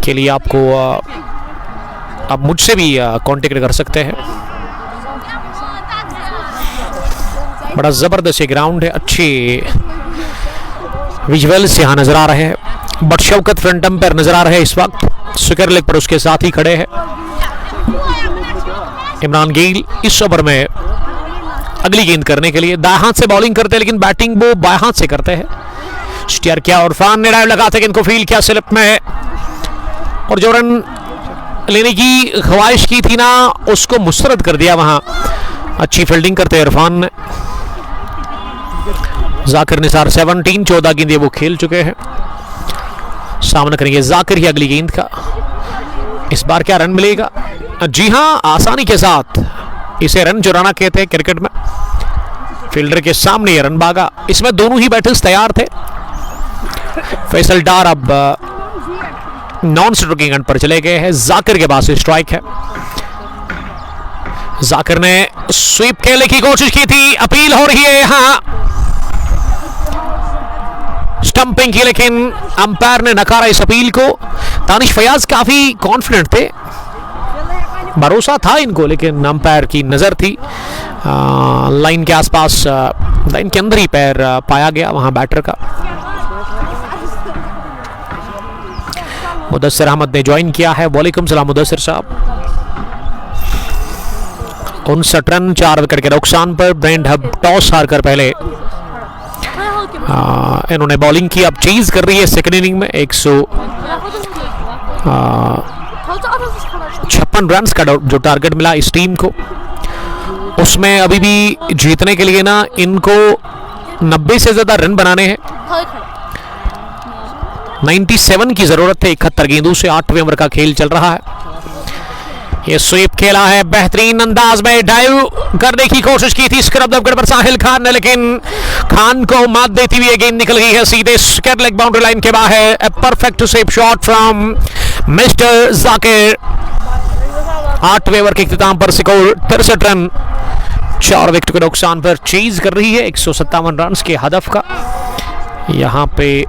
A: के लिए आपको आप मुझसे भी कांटेक्ट कर सकते हैं। बड़ा ज़बरदस्त ग्राउंड है, अच्छे विजुअल्स यहाँ नज़र आ रहे हैं। बट शौकत फ्रंट एम्पायर नज़र आ रहे हैं इस वक्त, स्क्वायर लेग पर उसके साथ ही खड़े हैं। इमरान गेल इस ओवर में अगली गेंद करने के लिए दाएं हाथ से बॉलिंग करते हैं, लेकिन बैटिंग वो बाएं हाथ से करते हैं। स्टीयर किया और इरफान ने ड्राइव लगाते गेंद को फील्ड किया स्लिप में, और जो रन लेने की ख्वाहिश की थी ना, उसको मुस्तरद कर दिया। वहां अच्छी फील्डिंग करते इरफान ने। जाकिर निसार 17 14 गेंद वो खेल चुके हैं। सामना करेंगे जाकिर ही अगली गेंद का। इस बार क्या रन मिलेगा? जी हां, आसानी के साथ। इसे रन चुराना कहते हैं क्रिकेट में। फील्डर के सामने ये रन भागा। इसमें दोनों ही बैटर्स तैयार थे। फैसल डार अब नॉन स्ट्रोकिंग एंड पर चले गए हैं। जाकिर के पास स्ट्राइक है। जाकिर ने स्वीप खेलने की कोशिश की थी, अपील हो रही है यहां स्टंपिंग की, लेकिन अंपायर ने नकारा इस अपील को। तानिश फयाज काफी कॉन्फिडेंट थे, भरोसा था इनको, लेकिन अंपायर की नजर थी लाइन के आसपास, लाइन के अंदर ही पैर पाया गया वहां बैटर का। मुदस्सिर अहमद ने ज्वाइन किया है। वालेकुम सलाम मुदस्सिर साहब। 59 रन 4 विकेट के नुकसान पर ब्रेंट हब टॉस हारकर पहले इन्होंने बॉलिंग की। अब चेज कर रही है सेकंड इनिंग में 156 रन का जो टारगेट मिला इस टीम को, उसमें अभी भी जीतने के लिए ना इनको 90 से ज्यादा रन बनाने हैं। 97 की जरूरत है 71 गेंदों से। 8वें ओवर का खेल चल रहा है। ये स्वीप खेला है बेहतरीन अंदाज में, डाइव करने की कोशिश की थी स्क्रब दबगढ़ पर साहिल खान ने, लेकिन खान को मात देती हुई गेंद निकल गई है सीधे स्क्वायर लेग बाउंड्री लाइन के बाहर। A perfect safe shot from mister Zakir. 8वें ओवर के इख्तिताम पर स्कोर 63 रन 4 विकेट के नुकसान पर चेज कर रही है 157 रन के हदफ का। यहां पे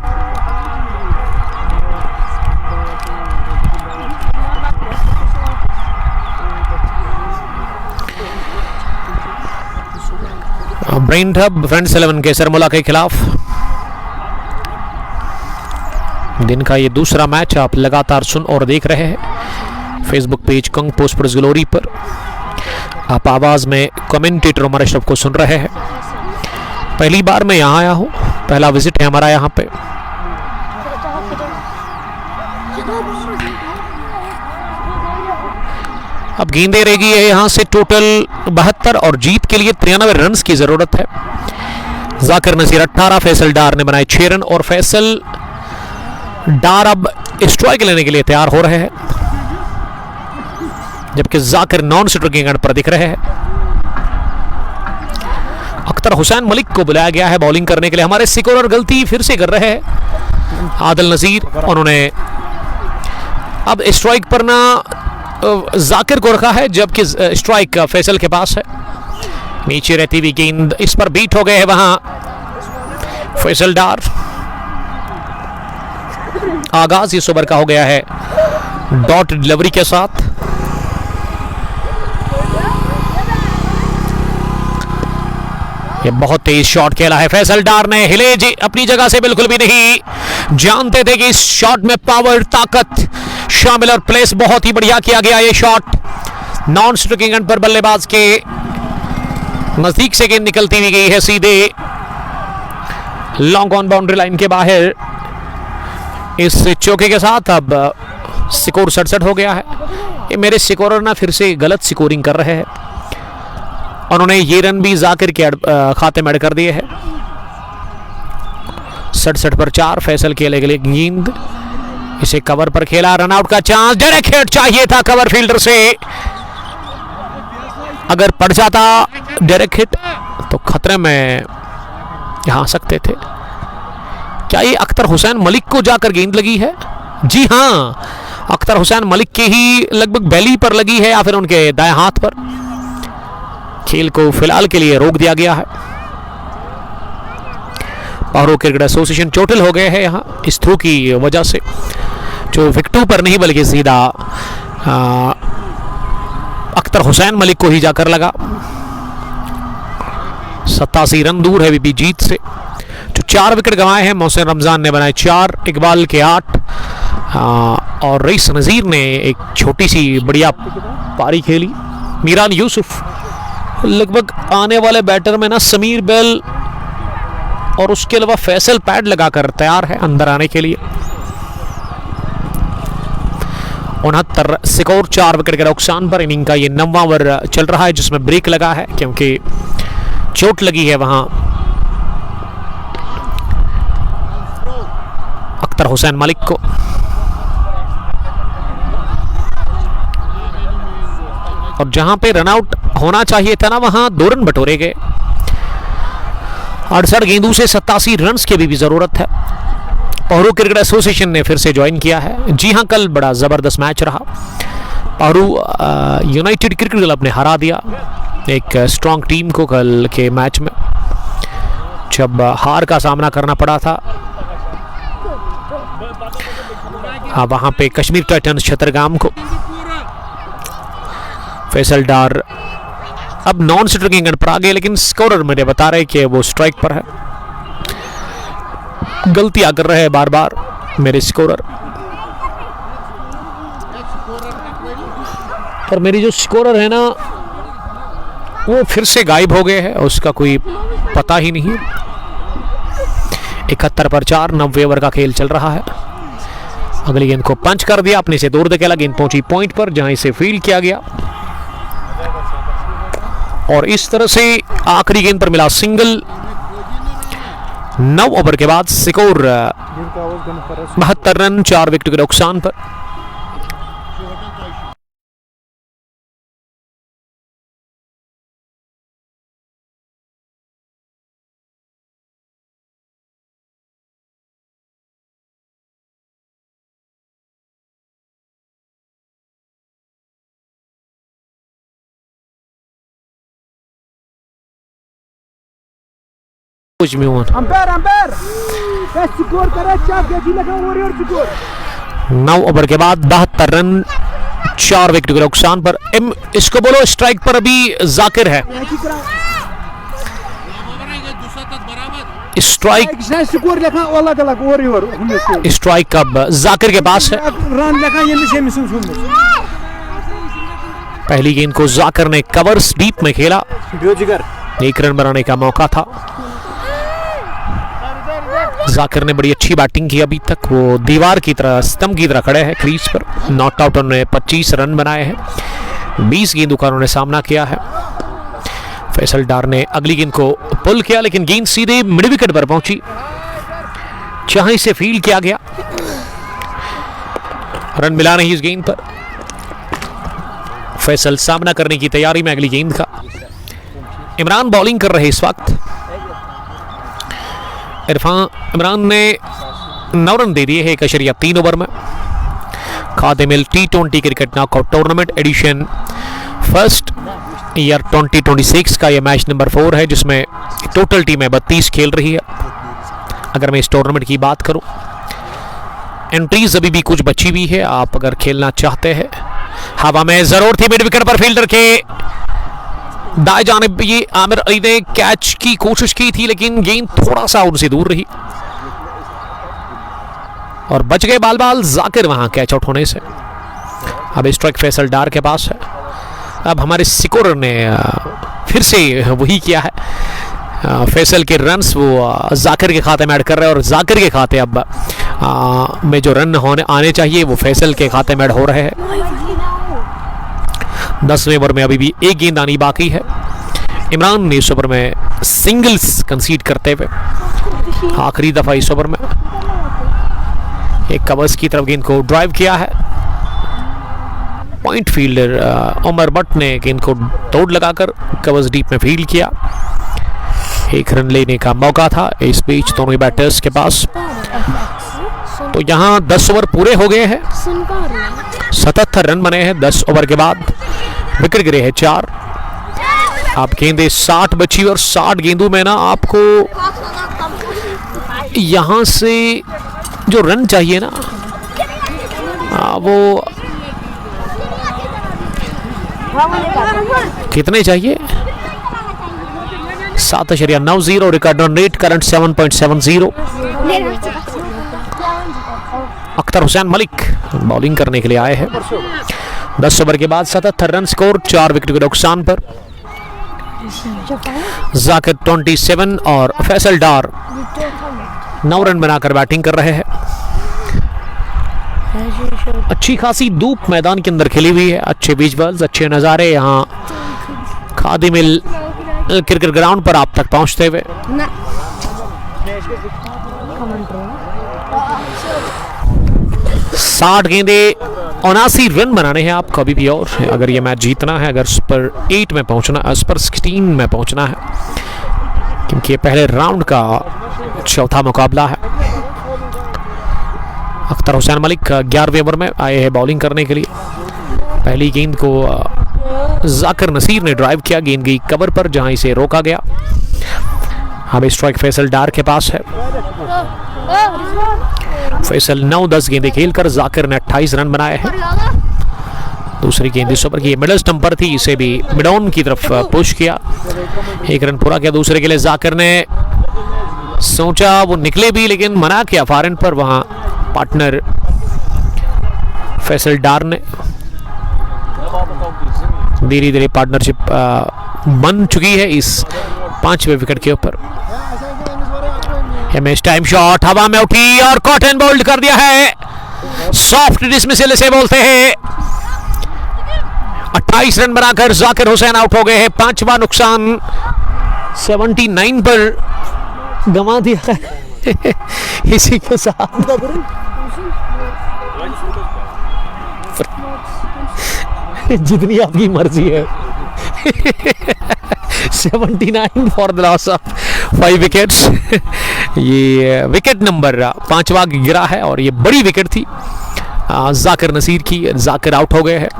A: ब्रेंट हब फ्रेंड्स 11 के सरमुला के खिलाफ दिन का ये दूसरा मैच आप लगातार सुन और देख रहे हैं Facebook page Kang post sports glory पर। आप आवाज में कमेंटेटर उमर अशरफ को सुन रहे हैं। पहली बार मैं यहाँ आया हूँ, पहला विजिट है हमारा यहाँ पे। अब गेंदें रहेगी है यहां से टोटल 72 और जीत के लिए 93 रन की जरूरत है। जाकिर नसीर 18, फैसल डार ने बनाए 6 रन, और फैसल डार अब स्ट्राइक लेने के लिए तैयार हो रहे हैं, जबकि जाकिर नॉन स्ट्रोकिंग एंड पर दिख रहे हैं। अख्तर हुसैन मलिक को बुलाया गया है बॉलिंग करने के लिए। हमारे स्कोरर गलती फिर से कर रहे हैं आदिल नजीर। उन्होंने अब स्ट्राइक पर ना जाकिर को रखा है, जबकि स्ट्राइक फैसल के पास है। नीचे रहती हुई गेंद इस पर बीट हो गए है वहां फैसल डार। आगाज इस ओवर का हो गया है डॉट डिलीवरी के साथ। ये बहुत तेज शॉट खेला है फैसल डार ने, हिले जी अपनी जगह से बिल्कुल भी नहीं। जानते थे कि इस शॉट में पावर ताकत शामिल और प्लेस बहुत ही बढ़िया किया गया। ये शॉट नॉन स्ट्रोकिंग एंड पर बल्लेबाज के नजदीक से गेंद निकलती हुई गई है सीधे लॉन्ग ऑन बाउंड्री लाइन के बाहर। इस चौके के साथ अब स्कोर 67 हो गया है। ये मेरे स्कोरर ना फिर से गलत स्कोरिंग कर रहे हैं। उन्होंने ये रन भी जाकिर के खाते में ऐड कर दिए हैं। 67 पर 4। फैसल खेले के लिए गेंद, इसे कवर पर खेला, रनआउट का चांस, डायरेक्ट हिट चाहिए था कवर फील्डर से। अगर पड़ जाता डायरेक्ट हिट तो खतरे में यहां आ सकते थे। क्या ये अख्तर हुसैन मलिक को जाकर गेंद लगी है? जी हां, अख्तर हुसैन मलिक के ही लगभग बैली पर लगी है या फिर उनके दाएं हाथ पर। खेल को फिलहाल के लिए रोक दिया गया है। पारो क्रिकेट एसोसिएशन चोटिल हो गए हैं यहां इस थ्रो की वजह से, जो विकेटों पर नहीं बल्कि सीधा अख्तर हुसैन मलिक को ही जाकर लगा। 87 रन दूर है बीबी जीत से। जो 4 विकेट गंवाए हैं मोहसिन रमजान ने बनाए 4, इकबाल के 8 और रईस नज़ीर ने एक छोटी सी बढ़िया पारी खेली। मीरान यूसुफ लगभग आने वाले बैटर में ना समीर बेल और उसके अलावा फैसल पैड लगाकर तैयार है अंदर आने के लिए। 69 स्कोर, 4 विकेट के नुकसान पर। इनिंग का ये 9वां ओवर चल रहा है जिसमें ब्रेक लगा है क्योंकि चोट लगी है वहां अख्तर हुसैन मलिक को। और जहां पे रनआउट होना चाहिए था ना वहां 2 रन बटोरे गए। 68 गेंदों से 87 रन की भी जरूरत है। पारू क्रिकेट एसोसिएशन ने फिर से ज्वाइन किया है। जी हां, कल बड़ा जबरदस्त मैच रहा। पारू यूनाइटेड क्रिकेट क्लब ने हरा दिया एक स्ट्रॉन्ग टीम को कल के मैच में, जब हार का सामना करना पड़ा था। वहां पे कश्मीर टाइटंस छतरगाम को। फैसल डार अब नॉन स्ट्राइकिंग एंड पर आ गए, लेकिन स्कोरर मुझे बता रहे कि वो स्ट्राइक पर है। गलतियां कर रहे हैं बार बार मेरे स्कोरर। पर मेरी जो स्कोरर है ना वो फिर से गायब हो गए हैं, उसका कोई पता ही नहीं। 71 पर 4, 90 ओवर का खेल चल रहा है। अगली गेंद को पंच कर दिया, अपने से दूर धकेला, गेंद पहुंची पॉइंट पर जहां इसे फील्ड किया गया। और इस तरह से आखिरी गेंद पर मिला सिंगल। 9 ओवर के बाद स्कोर 72 रन, 4 विकेट के नुकसान पर। कुछ भी हुआ।
B: अंपायर अंपायर स्कोर करे, चेक देखी लगा और स्कोर।
A: 9 ओवर के बाद 72 रन, 4 विकेट के नुकसान पर। इसको बोलो स्ट्राइक पर अभी जाकिर है। स्ट्राइक
B: स्कोर लिखा अलग अलग और
A: स्ट्राइक अब जाकिर के पास है।
B: रन लिखा ये
A: पहली गेंद को जाकिर ने कवर स्वीप में खेला, 1 रन बनाने का मौका था। जाकिर ने बड़ी अच्छी बैटिंग की अभी तक, वो दीवार की तरह स्तंभ की तरह खड़े हैं क्रीज पर। नॉट आउट उन्होंने 25 रन बनाए हैं, 20 गेंदों का उन्होंने सामना किया है। फैसल डार ने अगली गेंद को पुल किया, लेकिन गेंद सीधे मिड विकेट पर पहुंची जहां इसे फील्ड किया गया। रन मिला नहीं इस गेंद पर। फैसल सामना करने की तैयारी में अगली गेंद का। इमरान बॉलिंग कर रहे इस वक्त। इमरान ने 9 रन दे दिए हैं 1.3 ओवर में। खादिमिल T20 cricket knockout tournament edition first year 2026 का यह मैच नंबर 4 है, जिसमें टोटल टीमें 32 खेल रही है। अगर मैं इस टूर्नामेंट की बात करूं, एंट्रीज अभी भी कुछ बची हुई है। आप अगर खेलना चाहते हैं, हवा में जरूर थी मिड विकेट पर फील्डर के दाएं जानिब ये आमिर अली ने कैच की कोशिश की थी, लेकिन गेंद थोड़ा सा उनसे दूर रही और बच गए बाल बाल जाकिर वहां कैच आउट होने से। अब स्ट्राइक फैसल डार के पास है। अब हमारे स्कोरर ने फिर से वही किया है। फैसल के रन्स वो जाकिर के खाते में ऐड कर रहे हैं और जाकिर के खाते अब में जो रन होने आने चाहिए वो फैसल के खाते में ऐड हो रहे हैं। 10वें ओवर में अभी भी 1 गेंद आनी बाकी है। इमरान ने इस ओवर में सिंगल्स कंसीड करते हुए आखिरी दफा इस ओवर में एक कवर्स की तरफ गेंद को ड्राइव किया है। पॉइंट फील्डर उमर भट्ट ने गेंद को तोड़ लगाकर कवर्स डीप में फील्ड किया। एक रन लेने का मौका था इस बीच दोनों ही बैटर्स के पास। तो यहाँ 10 ओवर पूरे हो गए हैं, 77 रन बने हैं 10 ओवर के बाद। विकेट गिरे हैं 4। आप गेंदे 60 बची और 60 गेंदों में ना आपको यहाँ से जो रन चाहिए ना वो कितने चाहिए? 7.90 record run rate current 7.70। Akhtar Hussain Malik bowling करने के लिए आए हैं। 10 ओवर के बाद 77 रन स्कोर, 4 विकेट के नुकसान पर। जाकिर 27 और फैसल डार 9 रन बनाकर बैटिंग कर रहे हैं। अच्छी खासी धूप मैदान के अंदर खिली हुई है, अच्छे विजुअल्स, अच्छे नज़ारे यहाँ खादी मिल क्रिकेट ग्राउंड पर आप तक पहुंचते हुए। साठ गेंदे 79 रन बनाने हैं आपको अभी भी, और अगर ये मैच जीतना है, अगर सुपर 8 में पहुंचना, सुपर 16 में पहुंचना है, क्योंकि ये पहले राउंड का चौथा मुकाबला है। अख्तर हुसैन मलिक 11वें ओवर में आए हैं बॉलिंग करने के लिए। पहली गेंद को जाकिर नसीर ने ड्राइव किया, गेंद गई कवर पर जहां इसे रोका गया। अब स्ट्राइक फैसल डार के पास है। फैसल 9-10 गेंदें खेलकर जाकिर ने 28 रन बनाए हैं। दूसरी गेंद इस ओवर की मिडल स्टंप पर थी, इसे भी मिड ऑन की तरफ पुश किया, 1 रन पूरा किया। दूसरे के लिए जाकिर ने सोचा वो निकले भी, लेकिन मना किया फॉरन पर वहां पार्टनर फैसल डार ने। धीरे धीरे पार्टनरशिप बन चुकी है इस 5वें विकेट के ऊपर। एमएस टाइम शॉट हवा में उठी और कॉट एंड बोल्ड कर दिया है। सॉफ्ट डिसमिसल इसे बोलते हैं। 28 रन बनाकर जाकिर हुसैन आउट हो गए हैं। 5वां नुकसान 79 पर गंवा दिया है। इसी के साथ जितनी आपकी मर्जी है। 79 for the loss of 5 wickets. ये विकेट नंबर 5वां गिरा है और ये बड़ी विकेट थी जाकिर नसीर की। जाकिर आउट हो गए हैं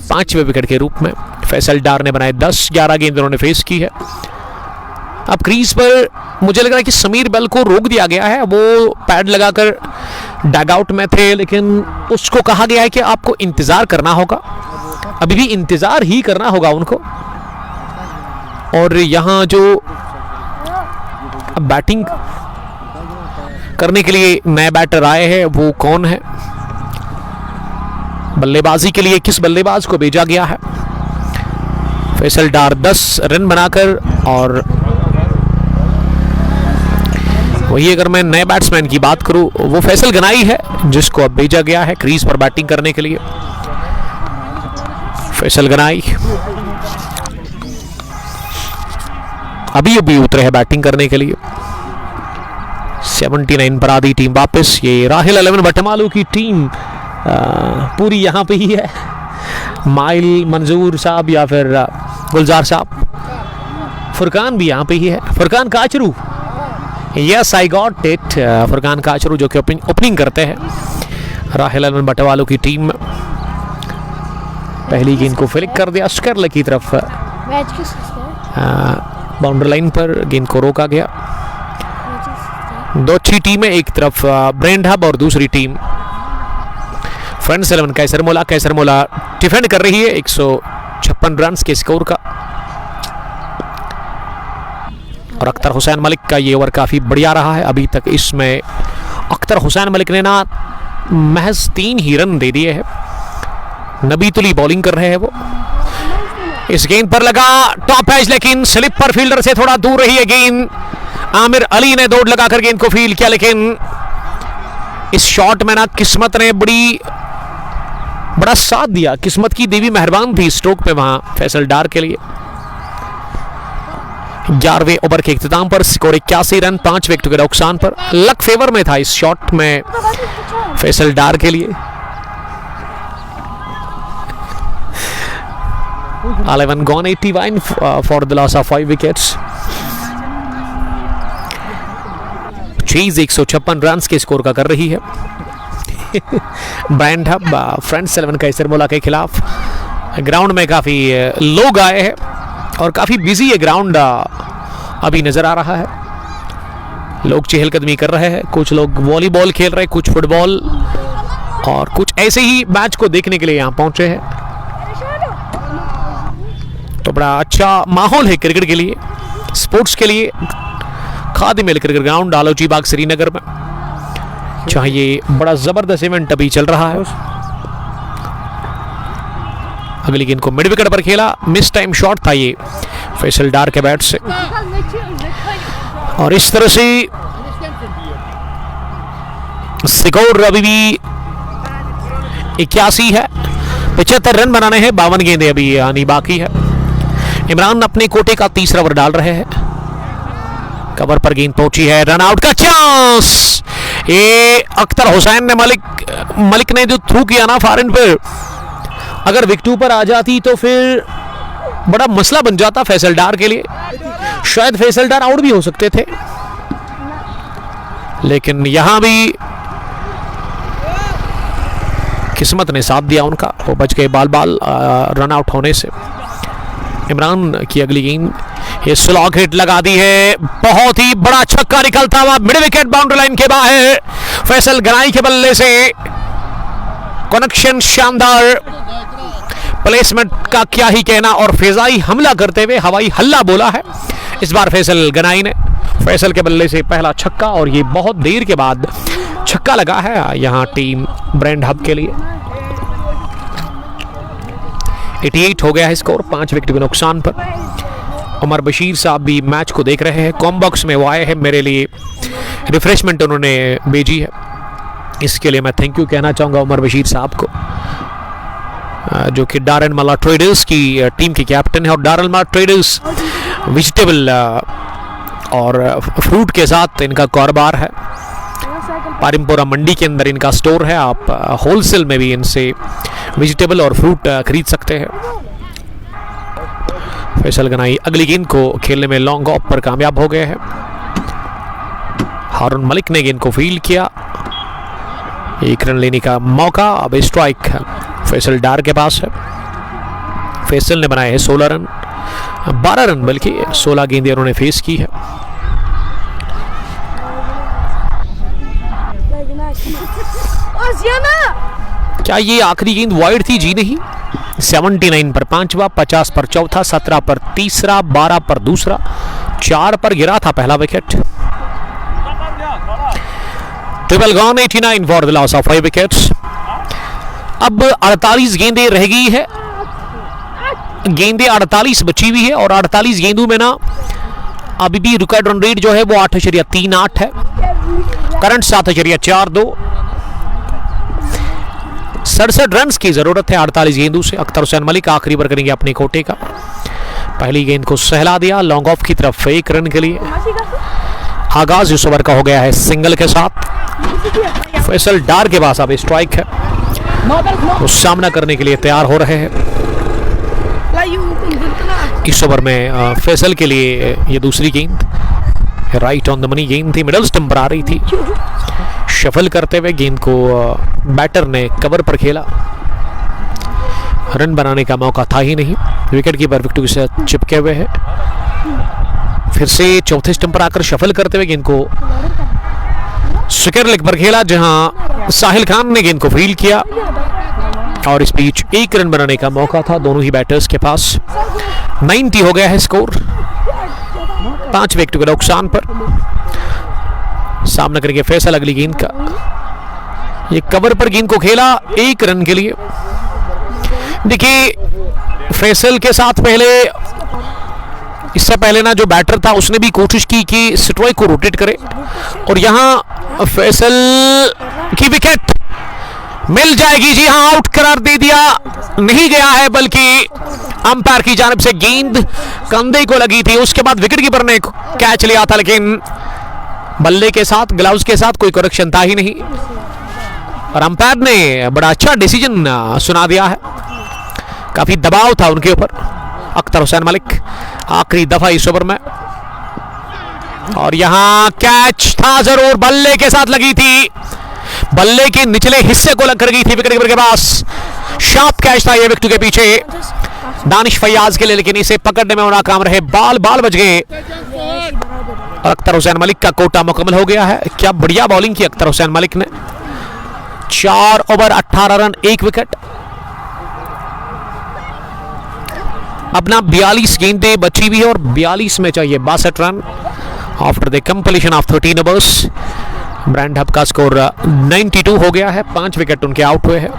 A: 5वें विकेट के रूप में। फैसल डार ने बनाए 10, 11 गेंद उन्होंने फेस की है। अब क्रीज पर मुझे लग रहा है कि समीर बेल को रोक दिया गया है। वो पैड लगाकर डगआउट में थे, लेकिन उसको कहा गया है कि आपको इंतजार करना होगा। अभी भी इंतजार ही करना होगा उनको। और यहां जो बैटिंग करने के लिए नए बैटर आए हैं वो कौन है? बल्लेबाजी के लिए किस बल्लेबाज को भेजा गया है? फैसल डार 10 रन बनाकर, और वही अगर मैं नए बैट्समैन की बात करूं वो फैसल गनाई है, जिसको अब भेजा गया है क्रीज पर बैटिंग करने के लिए। फैसल गनाई अभी उतरे हैं बैटिंग करने के लिए। 79 पर आधी टीम वापस। ये राहिल 11 बटमालू की टीम पूरी यहाँ पे ही है। माइल, मंजूर साहब या फिर गुलजार साहब, फुरकान भी यहाँ पे ही है। Furqan Kachru, yes I got it, Furqan Kachru जो कि ओपनिंग करते हैं राहिल 11 बटवालों की टीम में। पहली गेंद को फ्लिक कर दिया स्कर्ल की तरफ, बाउंड्री लाइन पर गेंद को रोका गया। दो अच्छी टीमें, एक तरफ ब्रेंड हब और दूसरी टीम फ्रेंड्स 11 कैसरमोला। कैसरमोला डिफेंड कर रही है 156 रन के स्कोर का। और अख्तर हुसैन मलिक का ये ओवर काफ़ी बढ़िया रहा है अभी तक। इसमें अख्तर हुसैन मलिक ने ना महज 3 ही रन दे दिए हैं। नबीतुली बॉलिंग कर रहे हैं वो। इस गेंद पर लगा टॉप एज, लेकिन स्लिप पर फील्डर से थोड़ा दूर रही है गेंद। आमिर अली ने दौड़ लगाकर गेंद को फील्ड किया, लेकिन इस शॉट में ना किस्मत ने बड़ा साथ दिया। किस्मत की देवी मेहरबान थी स्ट्रोक पे वहां फैसल डार के लिए। 11वें ओवर के इख्तिताम पर स्कोर 81 रन 5 विकेट के नुकसान पर। लक फेवर में था इस शॉट में फैसल डार के लिए। 11 gone 81 for the loss of 5 wickets। चीज 156 रन के स्कोर का कर रही है ब्रायन हब फ्रेंड्स 11 कैसरमोला के खिलाफ। ग्राउंड में काफी लोग आए हैं और काफी बिजी है ग्राउंड अभी नजर आ रहा है। लोग चहलकदमी कर रहे हैं, कुछ लोग वॉलीबॉल खेल रहे हैं, कुछ फुटबॉल और कुछ ऐसे ही मैच को देखने के लिए यहाँ पहुंचे हैं। तो बड़ा अच्छा माहौल है क्रिकेट के लिए, स्पोर्ट्स के लिए। खादिम क्रिकेट ग्राउंड आलोची बाग श्रीनगर में, जहां ये बड़ा जबरदस्त इवेंट अभी चल रहा है। अगली गेंद को मिड विकेट पर खेला, मिस टाइम शॉट था ये फैसल डार के बैट से। और इस तरह से स्कोर अभी भी 81 है। 75 रन बनाने हैं, 52 गेंदें अभी आनी बाकी है। इमरान अपने कोटे का तीसरा ओवर डाल रहे हैं। कवर पर गेंद पहुंची है, रन आउट का चांस। ये अख्तर हुसैन ने मलिक ने जो थ्रू किया ना फॉरन पर, अगर विकेट पर आ जाती तो फिर बड़ा मसला बन जाता फैसल डार के लिए। शायद फैसल डार आउट भी हो सकते थे, लेकिन यहां भी किस्मत ने साथ दिया उनका, वो बच गए बाल रन आउट होने से। इमरान की अगली गेंद, ये स्लॉग हिट लगा दी है, बहुत ही बड़ा छक्का निकलता हुआ मिड विकेट बाउंड्री लाइन के बाहर। फैसल गनाई के बल्ले से कनेक्शन शानदार, प्लेसमेंट का क्या ही कहना, और फिजाई हमला करते हुए हवाई हल्ला बोला है इस बार फैसल गनाई ने। फैसल के बल्ले से पहला छक्का, और ये बहुत देर के बाद छक्का लगा है यहाँ टीम ब्रायन हब के लिए। 88 हो गया है स्कोर, 5 विकेट के नुकसान पर। उमर बशीर साहब भी मैच को देख रहे हैं, कॉम बॉक्स में वो आए हैं, मेरे लिए रिफ्रेशमेंट उन्होंने भेजी है, इसके लिए मैं थैंक यू कहना चाहूँगा उमर बशीर साहब को, जो कि डारन माला ट्रेडर्स की टीम के कैप्टन है। और डारन माला ट्रेडर्स वेजिटेबल और फ्रूट के साथ इनका कारोबार है। पारिमपोरा मंडी के अंदर इनका स्टोर है, आप होलसेल में भी इनसे वेजिटेबल और फ्रूट खरीद सकते हैं। फैसल गनाई अगली गेंद को खेलने में लॉन्ग ऑफ पर कामयाब हो गए हैं। हारून मलिक ने गेंद को फील्ड किया, 1 रन लेने का मौका, अब स्ट्राइक फैसल डार के पास है। फैसल ने बनाए हैं 16 रन, 12 रन बल्कि 16 गेंदें उन्होंने फेस की है। क्या ये आखिरी गेंद वाइड थी? जी नहीं। 79 पर पांचवा, 50 पर चौथा, 17 पर तीसरा, 12 पर दूसरा, 4 पर गिरा था पहला wicket. Triple gone 89 for the loss of 5 wickets. अब 48 गेंदें रह गई है, गेंदें 48 बची हुई है, और 48 गेंदों में ना अभी भी रिकॉर्ड रन रेट जो है वो 8.38 है, करंट 7.42। 67 रन की जरूरत है 48 गेंदों से। अख्तर हुसैन मलिक आखिरी ओवर करेंगे अपने कोटे का। पहली गेंद को सहला दिया लॉन्ग ऑफ की तरफ 1 रन के लिए। आगाज इस ओवर का हो गया है सिंगल के साथ। फैसल डार के पास अब स्ट्राइक है, वो सामना करने के लिए तैयार हो रहे हैं। इस ओवर में फैसल के लिए ये दूसरी गेंद राइट ऑन द मनी गेंद थी, मिडल स्टंप पर आ रही थी। शफल करते हुए गेंद को बैटर ने कवर पर खेला, रन बनाने का मौका था ही नहीं। विकेट कीपर विकेट के साथ चिपके हुए है। फिर से चौथे स्टंप पर आकर शफल करते हुए गेंद को स्क्वायर लेग पर खेला, जहां साहिल खान ने गेंद को फील्ड किया, और इस बीच 1 रन बनाने का मौका था दोनों ही बैटर्स के पास। 90 हो गया है स्कोर, 5 विकेट के नुकसान पर। सामना करेंगे फैसल अगली गेंद का। ये कवर पर गेंद को खेला 1 रन के लिए। देखिए फैसल के साथ इससे पहले ना जो बैटर था उसने भी कोशिश की कि स्ट्राइक को रोटेट करे, और यहां फैसल की विकेट मिल जाएगी जी हाँ, आउट करार दे दिया नहीं गया है, बल्कि अंपायर की जानिब से गेंद कंधे को लगी थी। उसके बाद विकेट कीपर ने कैच लिया था, लेकिन बल्ले के साथ ग्लव्स के साथ कोई करेक्शन था ही नहीं और अंपायर ने बड़ा अच्छा डिसीजन सुना दिया है। काफी दबाव था उनके ऊपर। अख्तर हुसैन मलिक आखिरी दफा इस ओवर में, और यहां कैच था जरूर, बल्ले के साथ लगी थी, बल्ले के निचले हिस्से को लग गई थी विकेट कीपर के पास। शार्प कैच था ये विकेट के पीछे दानिश फैयाज के लिए, लेकिन इसे पकड़ने में वो नाकाम रहे। बाल विज गए और अख्तर हुसैन मलिक का कोटा मुकम्मल हो गया है। क्या बढ़िया बॉलिंग की अख्तर हुसैन मलिक ने। 4 ओवर 18 रन 1 विकेट। अपना 42 गेंदें बची हुई है और 42 में चाहिए 62 run after the completion of 13 overs. Brand hub का स्कोर 92 हो गया है। 5 विकेट उनके आउट हुए हैं।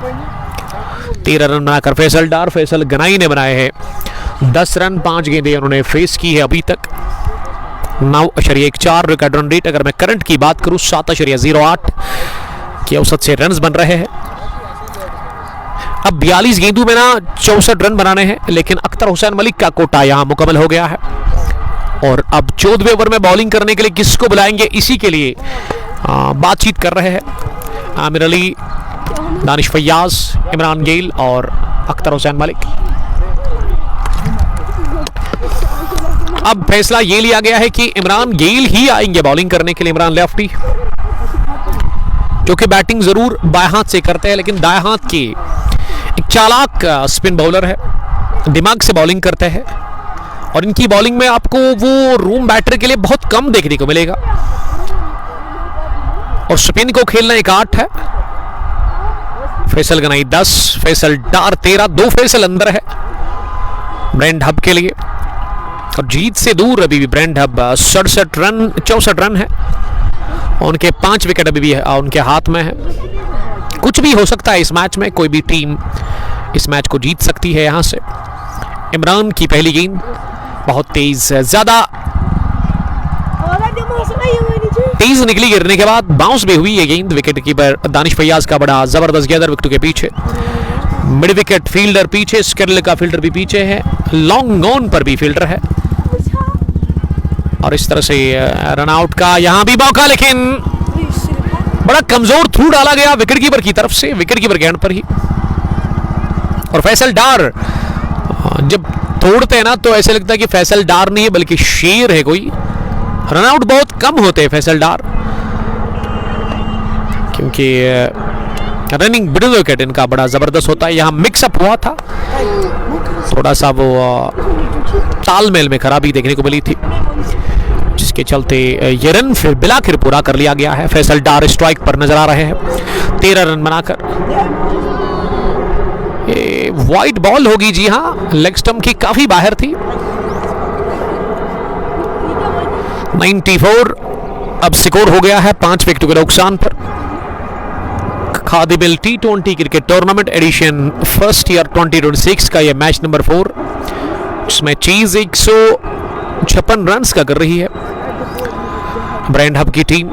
A: 13 रन बनाकर फैसल गनाई ने बनाए हैं 10 रन। 5 गेंदें उन्होंने फेस की है अभी तक। 9.14 रिकॉर्ड रन रेट। अगर मैं करंट की बात करूं 7.08 के औसत से रन्स बन रहे हैं। अब 42 गेंदों में ना 64 रन बनाने हैं, लेकिन अख्तर हुसैन मलिक का कोटा यहां मुकम्मल हो गया है। और अब 14वें ओवर में बॉलिंग करने के लिए किसको बुलाएंगे, इसी के लिए बातचीत कर रहे हैं आमिर अली, दानिश फैयाज, इमरान गेल और अख्तर हुसैन मलिक। अब फैसला ये लिया गया है कि इमरान गेल ही आएंगे बॉलिंग करने के लिए। इमरान लेफ्टी जो कि बैटिंग जरूर बाएं हाथ से करते हैं, लेकिन दाएं हाथ की एक चालाक स्पिन बॉलर है, दिमाग से बॉलिंग करते हैं और इनकी बॉलिंग में आपको वो रूम बैटर के लिए बहुत कम देखने को मिलेगा। और स्पिन को खेलना एक आर्ट है। फैसल गनाई 10, फैसल डार 13, 2 फैसल अंदर है ब्रांड हब के लिए। और जीत से दूर अभी भी ब्रांड हब 64 रन है। उनके 5 विकेट अभी भी उनके हाथ में है। कुछ भी हो सकता है इस मैच में, कोई भी टीम इस मैच को जीत सकती है। यहां से इमरान की पहली गेंद बहुत तेज, ज्यादा तेज निकली, गिरने के बाद बाउंस भी हुई ये गेंद। विकेट कीपर दानिश फैयाज का बड़ा जबरदस्त गेंदर विकेट के पीछे। मिड विकेट फील्डर पीछे, स्केरल का फील्डर भी पीछे है, लॉन्ग ऑन पर भी फील्डर है। और इस तरह से रन आउट का यहां भी मौका, लेकिन बड़ा कमजोर थ्रू डाला गया विकेट कीपर की तरफ से, विकेट कीपर के एंड पर ही। और फैसल डार जब तोड़ते हैं ना तो ऐसे लगता है कि फैसल डार नहीं है बल्कि शेर है कोई। रन आउट बहुत कम होते हैं फैसल डार, क्योंकि रनिंग मिडिल विकेट इनका बड़ा जबरदस्त होता है। यहां मिक्सअप हुआ था, थोड़ा सा वो तालमेल में खराबी देखने को मिली थी, जिसके चलते ये रन फिर बिलाखिर पूरा कर लिया गया है। फैसल डार स्ट्राइक पर नजर आ रहे हैं 13 रन बनाकर। वाइड बॉल होगी जी हाँ, लेग स्टंप की काफी बाहर थी। 94 अब स्कोर हो गया है 5 विकेट के नुकसान पर। खादिबिल T20 cricket tournament edition first year 2026 का यह मैच नंबर 4, जिसमें चीज 156 रन का कर रही है ब्रांड हब की टीम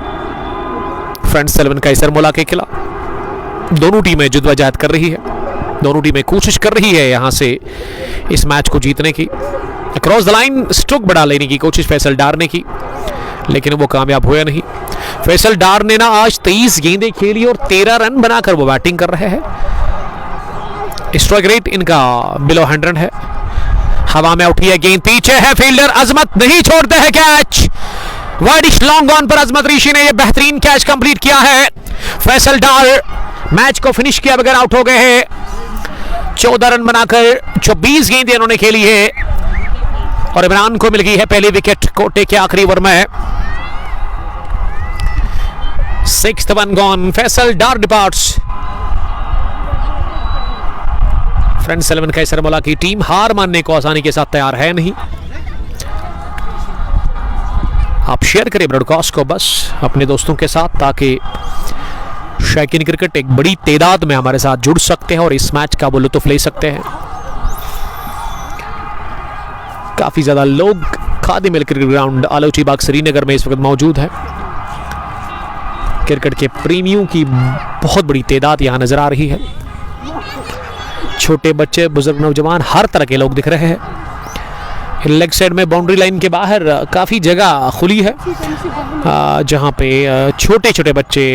A: फ्रेंड्स 11 कैसर मोला के खिलाफ। दोनों टीमें जद्दोजहद कर रही है, दोनों टीमें कोशिश कर रही है यहां से इस मैच को जीतने की। क्रॉस द लाइन स्ट्रोक बढ़ा लेने की कोशिश फैसल डार ने की, लेकिन वो कामयाब हुआ नहीं। फैसल डार ने ना आज 23 गेंदें खेली और 13 रन बनाकर वो बैटिंग कर रहे हैं। स्ट्राइक रेट इनका बिलो 100 है। हवा में उठी है गेंद, पीछे है फील्डर अजमत, नहीं छोड़ते हैं कैच। वाइडिश लॉन्ग ऑन पर अजमत ऋषि ने यह बेहतरीन कैच कंप्लीट किया है। फैसल डार मैच को फिनिश किया बगैर आउट हो गए हैं। 14 रन बनाकर 24 गेंदें उन्होंने खेली है और इमरान को मिल गई है पहली विकेट कोटे के आखिरी ओवर में। 6th वन गॉन, फैसल डार डिपार्ट्स। फ्रेंड्स 11 कैसर मोला की टीम हार मानने को आसानी के साथ तैयार है नहीं। आप शेयर करें ब्रॉडकास्ट को बस अपने दोस्तों के साथ, ताकि शौकीन क्रिकेट एक बड़ी तादाद में हमारे साथ जुड़ सकते हैं और इस मैच का वो लुत्फ ले सकते हैं। काफी ज्यादा लोग खादिबिल क्रिकेट ग्राउंड आलोची बाग श्रीनगर में इस वक्त मौजूद है। क्रिकेट के प्रेमियों की बहुत बड़ी तादाद यहाँ नजर आ रही है। छोटे बच्चे, बुजुर्ग, नौजवान, हर तरह के लोग दिख रहे हैं। लेग साइड में बाउंड्री लाइन के बाहर काफ़ी जगह खुली है जहाँ पे छोटे छोटे बच्चे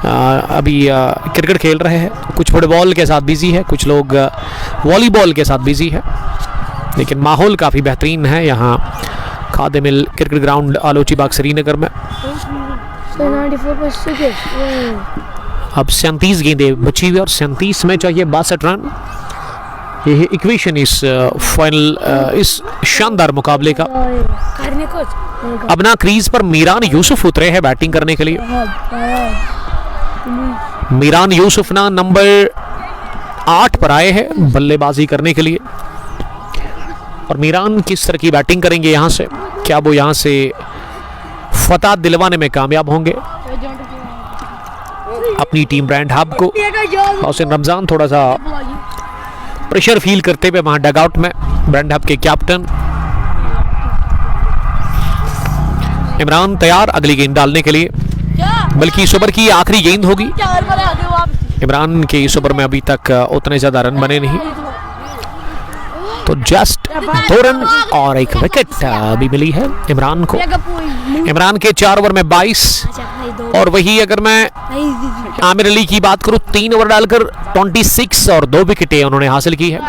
A: अभी क्रिकेट खेल रहे हैं। कुछ फुटबॉल के साथ बिजी है, कुछ लोग वॉलीबॉल के साथ बिजी है, लेकिन माहौल काफ़ी बेहतरीन है यहाँ खादिमिल क्रिकेट ग्राउंड आलोची बाग श्रीनगर में। अब 37 गेंदें बची हुई और 37 में चाहिए 62 रन। यह इक्वेशन इस फाइनल इस शानदार मुकाबले का। अब ना क्रीज पर मीरान यूसुफ उतरे हैं बैटिंग करने के लिए। मीरान यूसुफ ना नंबर 8 पर आए हैं बल्लेबाजी करने के लिए। और मीरान किस तरह की बैटिंग करेंगे यहाँ से, क्या वो यहाँ से फतह दिलवाने में कामयाब होंगे अपनी टीम ब्रांड हब को। मोहसिन रमजान थोड़ा सा प्रेशर फील करते हुए वहां डगआउट में। ब्रांड हब के कैप्टन इमरान तैयार अगली गेंद डालने के लिए, बल्कि इस ओवर की आखिरी गेंद होगी। इमरान के इस ओवर में अभी तक उतने ज्यादा रन बने नहीं, तो जस्ट 2 रन और 1 विकेट भी मिली है इमरान को। इमरान के 4 ओवर में 22, और वही अगर मैं आमिर अली की बात करूं 3 ओवर डालकर 26 और 2 विकेटें उन्होंने हासिल की है,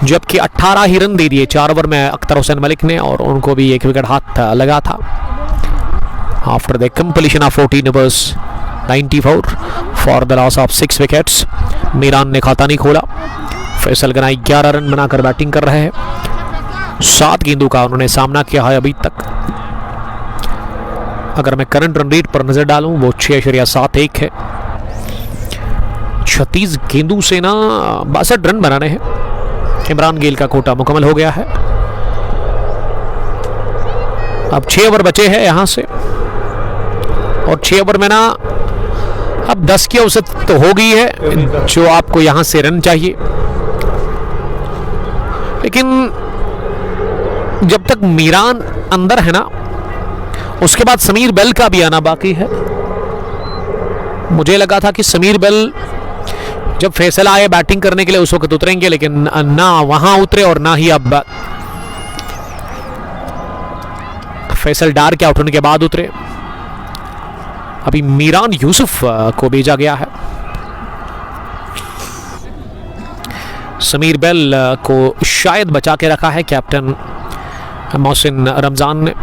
A: जबकि 18 ही रन दे दिए 4 ओवर में अख्तर हुसैन मलिक ने, और उनको भी 1 विकेट हाथ लगा था। After the completion of 14 overs 94 for the loss of 6 wickets, Meeran ने खाता नहीं खोला। फैसल गनाई 11 रन बनाकर बैटिंग कर रहे हैं। 7 गेंदों का उन्होंने सामना किया है अभी तक। अगर मैं करंट रन रेट पर नजर डालूं वो 6.71 है। 36 गेंदों से ना 62 रन बनाने हैं। इमरान गेल का कोटा मुकम्मल हो गया है। अब 6 ओवर बचे हैं यहां से, और 6 ओवर में ना अब 10 की औसत तो हो गई है जो आपको यहां से रन चाहिए, लेकिन जब तक मीरान अंदर है ना उसके बाद समीर बेल का भी आना बाकी है। मुझे लगा था कि समीर बेल जब फैसल आए बैटिंग करने के लिए उस वक्त उतरेंगे, लेकिन ना वहां उतरे और ना ही अब फैसल डार के आउट होने के बाद उतरे। अभी मीरान यूसुफ को भेजा गया है। समीर बेल को शायद बचा के रखा है कैप्टन मोहसिन रमजान ने।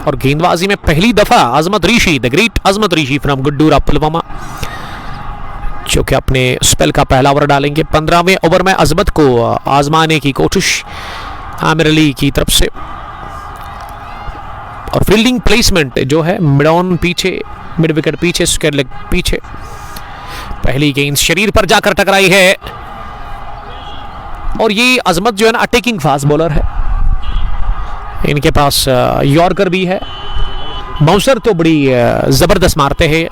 A: और गेंदबाजी में पहली दफा Azmat Rishi, the great Azmat Rishi from Guddura Pulwama, जो कि अपने स्पेल का पहला ओवर डालेंगे। 15वें ओवर में अजमत को आजमाने की कोशिश आमिर अली की तरफ से। और फील्डिंग प्लेसमेंट जो है मिड ऑन पीछे, मिड विकेट पीछे, स्क्वायर लेग पीछे। पहली गेंद शरीर पर जाकर टकराई है, और ये अजमत जो है ना अटैकिंग फास्ट बॉलर है। इनके पास यॉर्कर भी है, बाउंसर तो बड़ी जबरदस्त मारते हैं।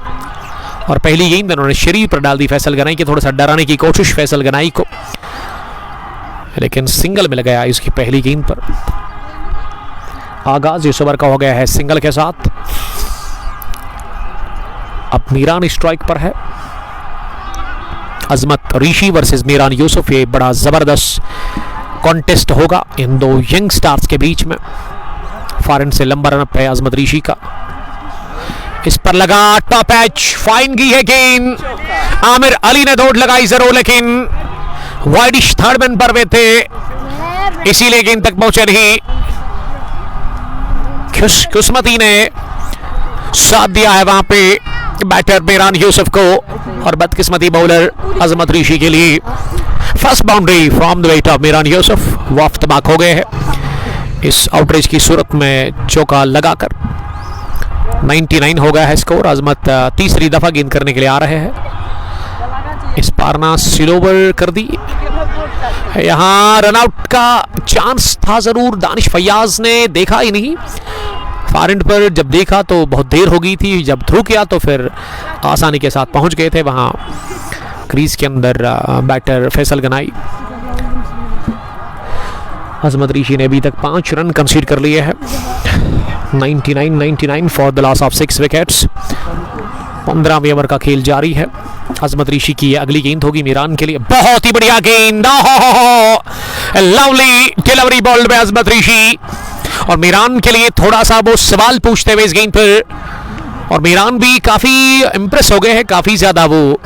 A: और पहली गेंद उन्होंने शरीर पर डाल दी फैसल गनाई की, थोड़ा सा डराने की कोशिश फैसल गनाई को, लेकिन सिंगल मिल गया इसकी पहली गेंद पर। आगाज इस ओवर का हो गया है सिंगल के साथ। अब मीरान स्ट्राइक पर है। अजमत ऋषि वर्सेस मीरान यूसुफ, ये बड़ा जबरदस्त कॉन्टेस्ट होगा इन दो यंग स्टार्स के बीच में। फॉरन से लंबा रन अप है अजमत ऋषि का। इस पर लगा टॉप एच, फाइन की है गेंद। आमिर अली ने दौड़ लगाई जरूर, लेकिन वाइडिश थर्ड मैन पर वे थे, इसीलिए गेंद तक पहुंचे नहीं। खुशकिस्मती ने साथ दिया है वहां पे बैटर मीरान यूसुफ को, और बदकिस्मती बॉलर अजमत ऋषि के लिए। First boundary from the bat of Meeran Yusuf, वो अफ्तबाक हो गए हैं इस आउटरीच की सूरत में चौका लगाकर। 99 हो गया है स्कोर। अजमत तीसरी दफा गेंद करने के लिए आ रहे हैं। इस पारना स्लोवर कर दी। यहां रनआउट का चांस था जरूर, दानिश फैयाज ने देखा ही नहीं। फार एंड पर जब देखा तो बहुत देर हो गई थी, जब थ्रू किया तो फिर आसानी के साथ पहुंच गए थे वहां क्रीज के अंदर बैटर फैसल गनाई। अजमत ऋषि ने अभी तक 5 रन कंसीड कर लिए हैं। 99 for the loss of 6 wickets. 15वें ओवर का खेल जारी है। अजमत ऋषि की अगली गेंद होगी मीरान के लिए। बहुत ही बढ़िया गेंद, लवली डिलीवरी बॉल में अजमत ऋषि। और मीरान के लिए थोड़ा सा वो सवाल पूछते हुए इस गेंद पर, और मीरान भी काफी इंप्रेस हो गए हैं, काफी ज्यादा वो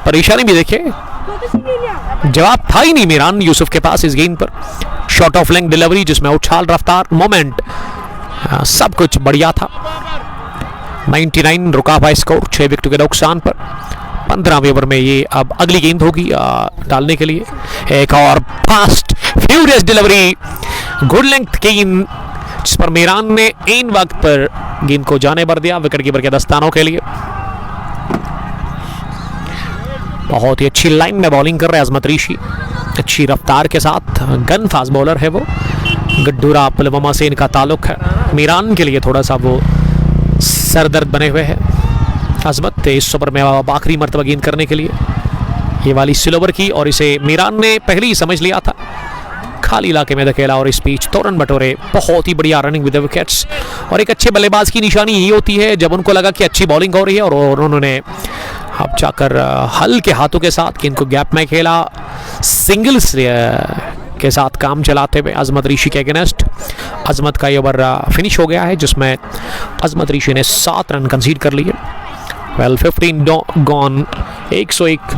A: परेशानी भी देखे, जवाब था ही नहीं मीरान यूसुफ के पास इस गेंद पर। शॉर्ट ऑफ लेंथ डिलीवरी जिसमें उछाल, रफ्तार, मोमेंट, सब कुछ बढ़िया था। 99 रुका हुआ स्कोर 6 विकेट के नुकसान पर। 15वें ओवर में ये अब अगली गेंद होगी डालने के लिए। एक और fast furious delivery, good length गेंद जिस पर मीरान ने इन वक्त पर गेंद को जाने भर दिया विकेट कीपर के दस्तानों के लिए। बहुत ही अच्छी लाइन में बॉलिंग कर रहे हैं अजमत ऋषि, अच्छी रफ्तार के साथ, गन फास्ट बॉलर है वो। गड्डूरा पुलवामा से इनका ताल्लुक है। मीरान के लिए थोड़ा सा वो सरदर्द बने हुए हैं अजमत इस ओवर में आखिरी मरतबा गेंद करने के लिए। ये वाली स्लोवर की, और इसे मीरान ने पहले ही समझ लिया था। खाली इलाके में धकेला और इस बीच तोरन बटोरे। बहुत ही बढ़िया रनिंग विद द विकेट्स। और एक अच्छे बल्लेबाज की निशानी यही होती है जब उनको लगा कि अच्छी बॉलिंग हो रही है और उन्होंने अब जाकर हल्के हाथों के साथ गेंद को गैप में खेला, सिंगल्स के साथ काम चलाते हुए अजमत ऋषि के अगेंस्ट। अजमत का ये ओवर फिनिश हो गया है जिसमें अजमत ऋषि ने 7 रन कंसीड कर लिए। 15 गॉन, 101।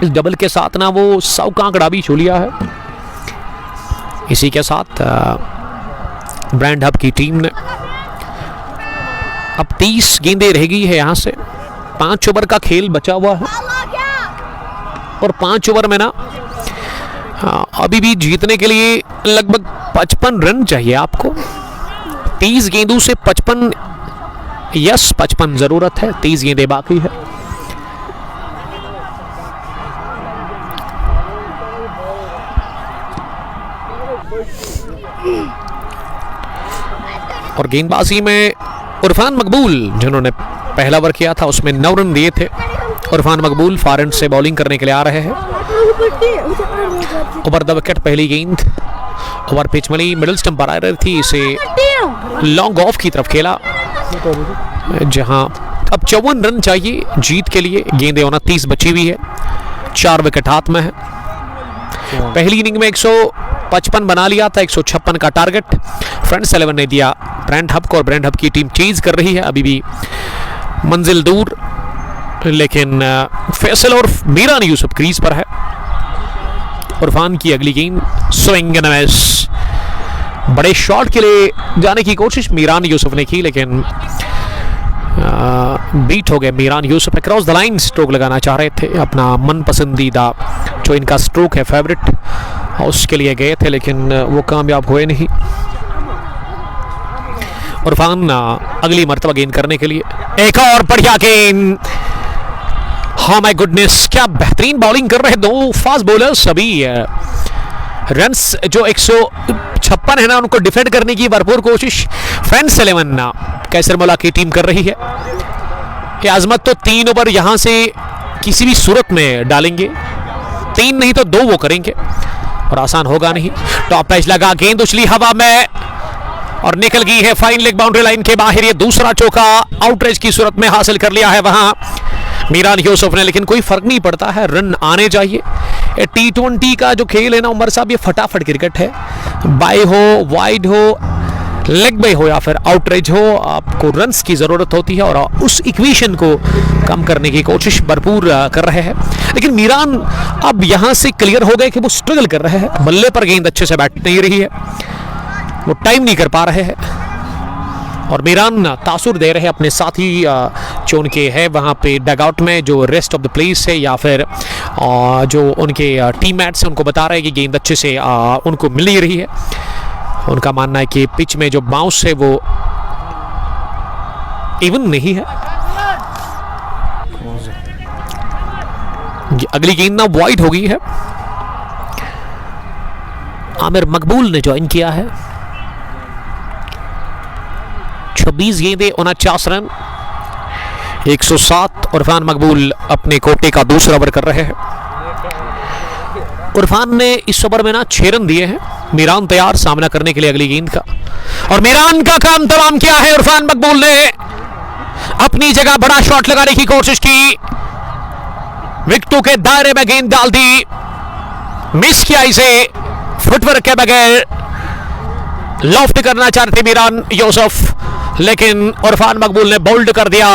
A: इस डबल के साथ ना वो 100 का आंकड़ा भी छू लिया है। इसी के साथ ब्रांड हब की टीम ने अब 30 गेंदें रह गई है यहाँ से। 5 ओवर का खेल बचा हुआ है और 5 ओवर में ना अभी भी जीतने के लिए लगभग 55 रन चाहिए आपको। 30 गेंदों से 55, यस 55 जरूरत है, 30 गेंदें बाकी है। और गेंदबाजी में इरफान मकबूल जिन्होंने पहला ओवर किया था उसमें 9 रन दिए थे। इरफान मकबूल फॉरएंड से बॉलिंग करने के लिए आ रहे हैं। ओवर द विकेट पहली गेंद, ओवर पिच मिली, मिडिल स्टंप पर आ रही थी, इसे लॉन्ग ऑफ की तरफ खेला जहां अब 54 रन चाहिए जीत के लिए। गेंदें 29 बची हुई है, 4 विकेट हाथ में है। पहली इनिंग में 155 बना लिया था, 156 का टारगेट फ्रेंड्स 11 ने दिया ब्रांड हब को, और ब्रांड हब की टीम चेज कर रही है, अभी भी मंजिल दूर। लेकिन फैसल और मीरान यूसुफ क्रीज पर है। इरफान की अगली गेंद, स्विंग एंड मिस। बड़े शॉट के लिए जाने की कोशिश मीरान यूसुफ ने की लेकिन बीट हो गए Meeran Yusuf. Cross the line stroke लगाना चाह रहे थे, अपना मन पसंदीदा जो इनका स्ट्रोक है फेवरेट, उसके लिए गए थे लेकिन वो कामयाब हुए नहीं। इरफान अगली मर्तबा गेंद करने के लिए। एक और बढ़िया गेंद, हाँ माय गुडनेस, क्या बेहतरीन बॉलिंग कर रहे हैं दो फास्ट बॉलर्स। अभी रन्स जो 156 है ना, उनको डिफेंड करने की भरपूर कोशिश फ्रेंड्स 11 कैसर मौला की टीम कर रही है। कि अजमत तो 3 ओवर यहां से किसी भी सूरत में डालेंगे, 3 नहीं तो 2 वो करेंगे और आसान होगा नहीं। टॉप पैच लगा, गेंद उछली हवा में और निकल गई है फाइन लेग बाउंड्री लाइन के बाहर। ये दूसरा चौका आउटरेज की सूरत में हासिल कर लिया है वहां मीरान यूसुफ ने, लेकिन कोई फर्क नहीं पड़ता है, रन आने चाहिए। T20 का जो खेल है ना उमर साहब, ये फटाफट क्रिकेट है। बाय हो, वाइड हो, लेग बाय हो या फिर आउटरेज हो, आपको रन्स की जरूरत होती है और उस इक्वेशन को कम करने की कोशिश भरपूर कर रहे हैं। लेकिन मीरान अब यहां से क्लियर हो गए कि वो स्ट्रगल कर रहे हैं, बल्ले पर गेंद अच्छे से बैठ नहीं रही है, वो टाइम नहीं कर पा रहे हैं और मीरान तासुर दे रहे हैं अपने साथी जो उनके है वहाँ पे डगआउट में, जो रेस्ट ऑफ द प्लेस है या फिर जो उनके टीममेट्स हैं, उनको बता रहे हैं कि गेंद अच्छे से उनको मिल नहीं रही है। उनका मानना है कि पिच में जो बाउंस है वो इवन नहीं है। अगली गेंद ना वाइड हो गई है। आमिर मकबूल ने ज्वाइन किया है। 26 गेंदें 49 रन, 107। इरफान मकबूल अपने कोटे का दूसरा ओवर कर रहे हैं। इरफान ने इस ओवर में ना 6 रन दिए हैं। मीरान तैयार सामना करने के लिए अगली गेंद का, और मीरान का काम तमाम किया है। इरफान मकबूल ने अपनी जगह बड़ा शॉट लगाने की कोशिश की, विकेटों के दायरे में गेंद डाल दी, मिस किया इसे फुटवर्क के बगैर। लॉफ्ट करना चाहते मीरान यूसुफ, लेकिन इरफान मकबूल ने बोल्ड कर दिया।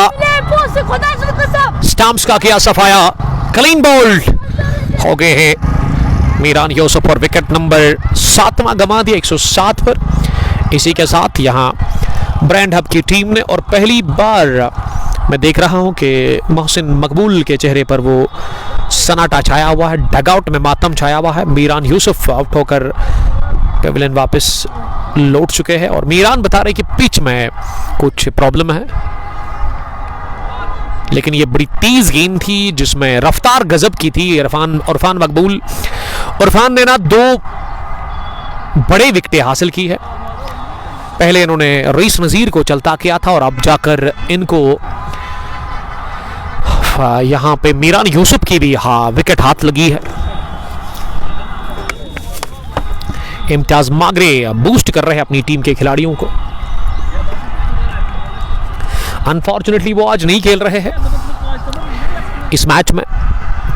A: स्टंप्स का किया सफाया, क्लीन बोल्ड हो गए हैं मीरान यूसुफ और विकेट नंबर 7वां गंवा दिया 107 पर। इसी के साथ यहां ब्रांड हब की टीम ने, और पहली बार मैं देख रहा हूं कि मोहसिन मकबूल के चेहरे पर वो सन्नाटा छाया हुआ है, डगआउट में मातम छाया हुआ है। मीरान यूसुफ आउट होकर पेविलियन वापस लौट चुके हैं, और मीरान बता रहे कि पिच में कुछ प्रॉब्लम है, लेकिन ये बड़ी तेज गेंद थी जिसमें रफ्तार गजब की थी। इरफान मकबूल, इरफान ने ना 2 बड़े विकेटें हासिल की है। पहले इन्होंने रईस नजीर को चलता किया था, और अब जाकर इनको यहां पे मीरान यूसुफ की भी विकेट हाथ लगी है। इम्तियाज मागरे बूस्ट कर रहे हैं अपनी टीम के खिलाड़ियों को। अनफॉर्चुनेटली वो आज नहीं खेल रहे हैं इस मैच में,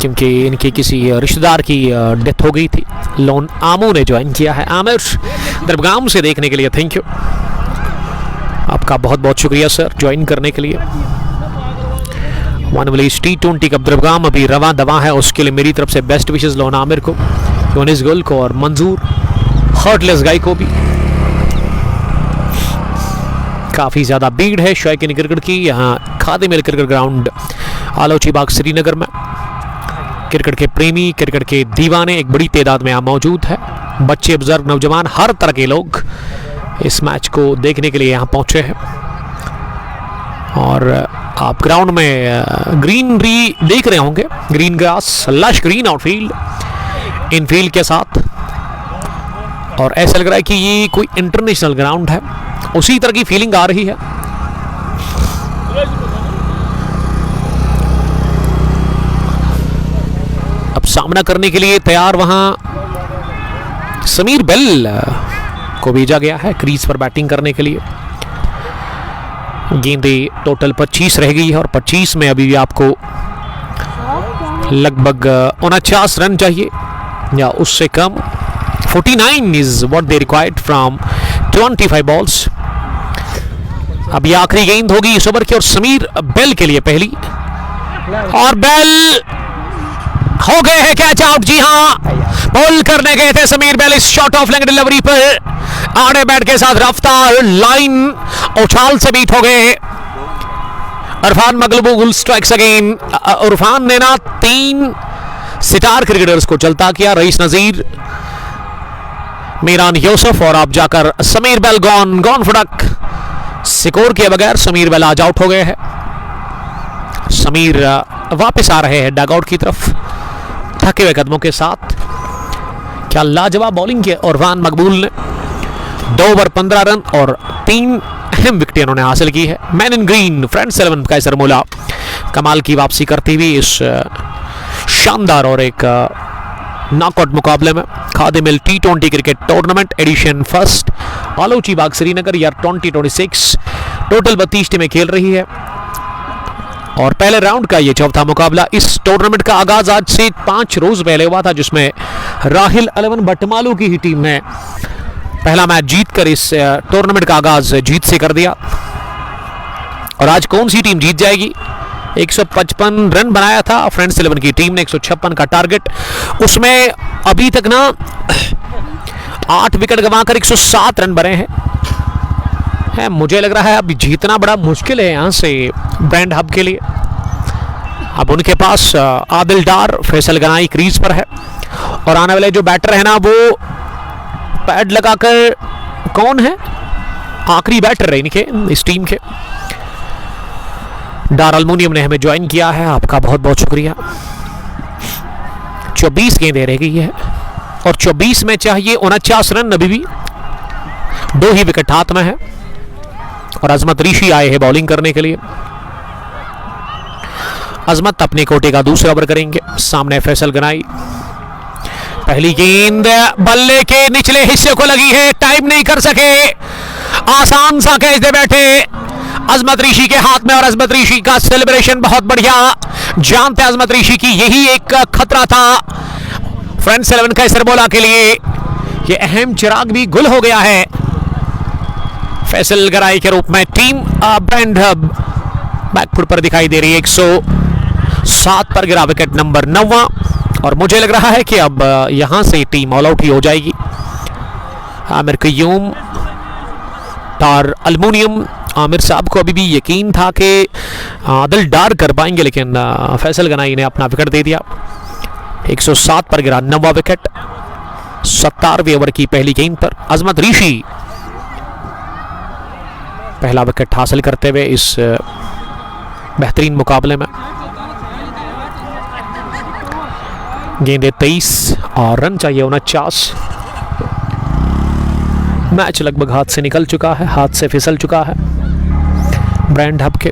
A: क्योंकि इनके किसी रिश्तेदार की डेथ हो गई थी। लोन आमू ने ज्वाइन किया है। आमिर दरबगाम से देखने के लिए थैंक यू, आपका बहुत बहुत शुक्रिया सर ज्वाइन करने के लिए। वन विलेज T20 कप दरबगाम अभी रवा दवा है, उसके लिए मेरी तरफ से बेस्ट विशेस लोन आमिर को, यूनिस गुल को, और मंजूर हर्टलेस गाय को भी। काफ़ी ज़्यादा भीड़ है शौकीन क्रिकेट की यहाँ खादिम क्रिकेट ग्राउंड आलोची बाग श्रीनगर में। क्रिकेट के प्रेमी, क्रिकेट के दीवाने एक बड़ी तादाद में यहाँ मौजूद है। बच्चे, बुजुर्ग, नौजवान, हर तरह के लोग इस मैच को देखने के लिए यहाँ पहुँचे हैं। और आप ग्राउंड में ग्रीनरी देख रहे होंगे, green grass, lush green outfield, Enfield के साथ, और ऐसा लग रहा है कि ये कोई इंटरनेशनल ग्राउंड है, उसी तरह की फीलिंग आ रही है। अब सामना करने के लिए तैयार वहां समीर बेल को भेजा गया है क्रीज पर बैटिंग करने के लिए। गेंदें टोटल 25 रह गई है, और 25 में अभी भी आपको लगभग 49 रन चाहिए या उससे कम। 49 is what they required from 25 balls। अब ये आखिरी गेंद होगी इस ओवर की, और समीर बेल के लिए पहली, और बेल हो गए हैं कैच आउट। जी हाँ, बॉल करने गए थे समीर बेल, इस शॉट ऑफ लेग डिलीवरी पर आड़े बैट के साथ रफ्तार लाइन उछाल से बीट हो गए। इरफान मकबूल स्ट्राइक्स अगेन। इरफान ने ना 3 सितार क्रिकेटर्स को चलता किया, रईस नजीर, मीरान यूसुफ, और आप जाकर समीर बेल गॉन फुटक स्कोर के बगैर समीर बेल आज आउट हो गए हैं। समीर वापस आ रहे हैं डगआउट की तरफ थके हुए कदमों के साथ। क्या लाजवाब बॉलिंग की इरफान मकबूल ने, 2 ओवर 15 रन और 3 अहम विकेटें उन्होंने हासिल की है। मैन इन ग्रीन फ्रेंड्स 11 कैसर मोला कमाल की वापसी करती हुई इस शानदार और एक नॉकआउट मुकाबले में। खादिमिल T20 cricket tournament edition first Alochi Bagh Srinagar year 2026 total 32 टीमें खेल रही है, और पहले राउंड का ये चौथा मुकाबला। इस टूर्नामेंट का आगाज आज से 5 रोज पहले हुआ था, जिसमें राहिल 11 बटमालू की ही टीम ने पहला मैच जीतकर इस टूर्नामेंट का आगाज जीत से कर दिया। और आज कौन सी टीम जीत जाएगी? 155 रन बनाया था फ्रेंड्स 11 की टीम ने, 156 का टारगेट, उसमें अभी तक ना 8 विकेट गंवाकर 107 रन बने हैं। मुझे लग रहा है अब जीतना बड़ा मुश्किल है यहाँ से ब्रांड हब के लिए। अब उनके पास आदिल डार, फैसल गनाई क्रीज पर है, और आने वाले जो बैटर है ना वो पैड लगाकर, कौन है आखिरी बैटर है इनके इस टीम के, डार अल्मुनियम ने हमें ज्वाइन किया है, आपका बहुत बहुत शुक्रिया। 24 गेंदें रह गई है, और 24 में चाहिए 49 रन, अभी भी 2 ही विकेट हाथ में है, और अजमत ऋषि आए हैं बॉलिंग करने के लिए। अजमत अपने कोटे का दूसरा ओवर करेंगे, सामने फैसल गनाई। पहली गेंद बल्ले के निचले हिस्से को लगी है, टाइम नहीं कर सके, आसान सा कैच दे बैठे अजमत ऋषि के हाथ में। और अजमत ऋषि का सेलिब्रेशन बहुत बढ़िया, जानते अजमत ऋषि की यही एक खतरा था फ्रेंड्स 11 कैसरबोला के लिए। ये अहम चिराग भी गुल हो गया है फैसल गराई के रूप में। टीम ब्रांड हब बैकफुट पर दिखाई दे रही है, 107 पर गिरा विकेट नंबर 9, और मुझे लग रहा है कि अब यहां से टीम ऑल आउट ही हो जाएगी। आमिर कयूम तार अल्मुनियम, आमिर साहब को अभी भी यकीन था कि दिल डार कर पाएंगे, लेकिन फैसल गनाई ने अपना विकेट दे दिया। 107 पर गिरा 9वां विकेट 17वें ओवर की पहली गेंद पर। अजमत ऋषि पहला विकेट हासिल करते हुए इस बेहतरीन मुकाबले में। गेंदे 23 और रन चाहिए 49। मैच लगभग हाथ से निकल चुका है, हाथ से फिसल चुका है ब्रांड हब के।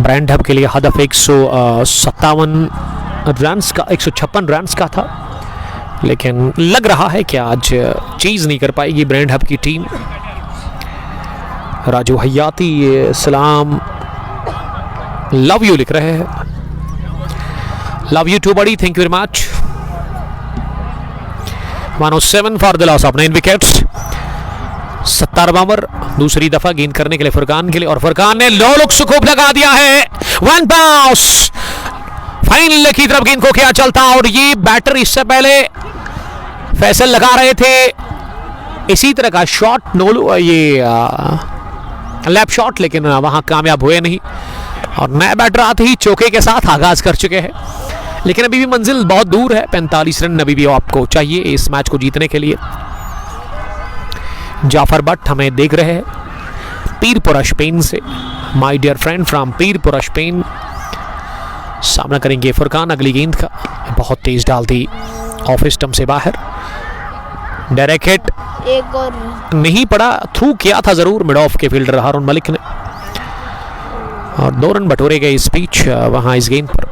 A: ब्रांड हब के लिए हदफ 157 रन का 156 रन का था, लेकिन लग रहा है कि आज चीज नहीं कर पाएगी ब्रांड हब की टीम। राजू हयाती सलाम लव यू लिख रहे हैं, love you too buddy, thank you very much. 107 for the loss of 9 wickets. 17वां ओवर, दूसरी दफा गेंद करने के लिए फुरकान के लिए, और फुरकान ने लो लुक सुकूब लगा दिया है। वन बाउंस फाइनल की तरफ गेंद को किया चलता, और ये बैटर इससे पहले फैसल लगा रहे थे इसी तरह का शॉट, नोलू ये लैप शॉट, लेकिन वहां कामयाब हुए नहीं, और नए बैटर आते ही चौके के साथ आगाज कर चुके हैं। लेकिन अभी भी मंजिल बहुत दूर है, 45 रन अभी भी आपको चाहिए इस मैच को जीतने के लिए। जाफर भट्ट हमें देख रहे हैं पीरपुरा स्पेन से, my dear friend from Pirpura Spain. सामना करेंगे फुरकान अगली गेंद का, बहुत तेज डाल दी ऑफ स्टंप से बाहर, डायरेक्ट हिट
C: एक और
A: नहीं पड़ा, थ्रू किया था जरूर मिड ऑफ के फील्डर हारून मलिक ने, और 2 रन बटोरे गए इस बीच वहां इस गेंद पर।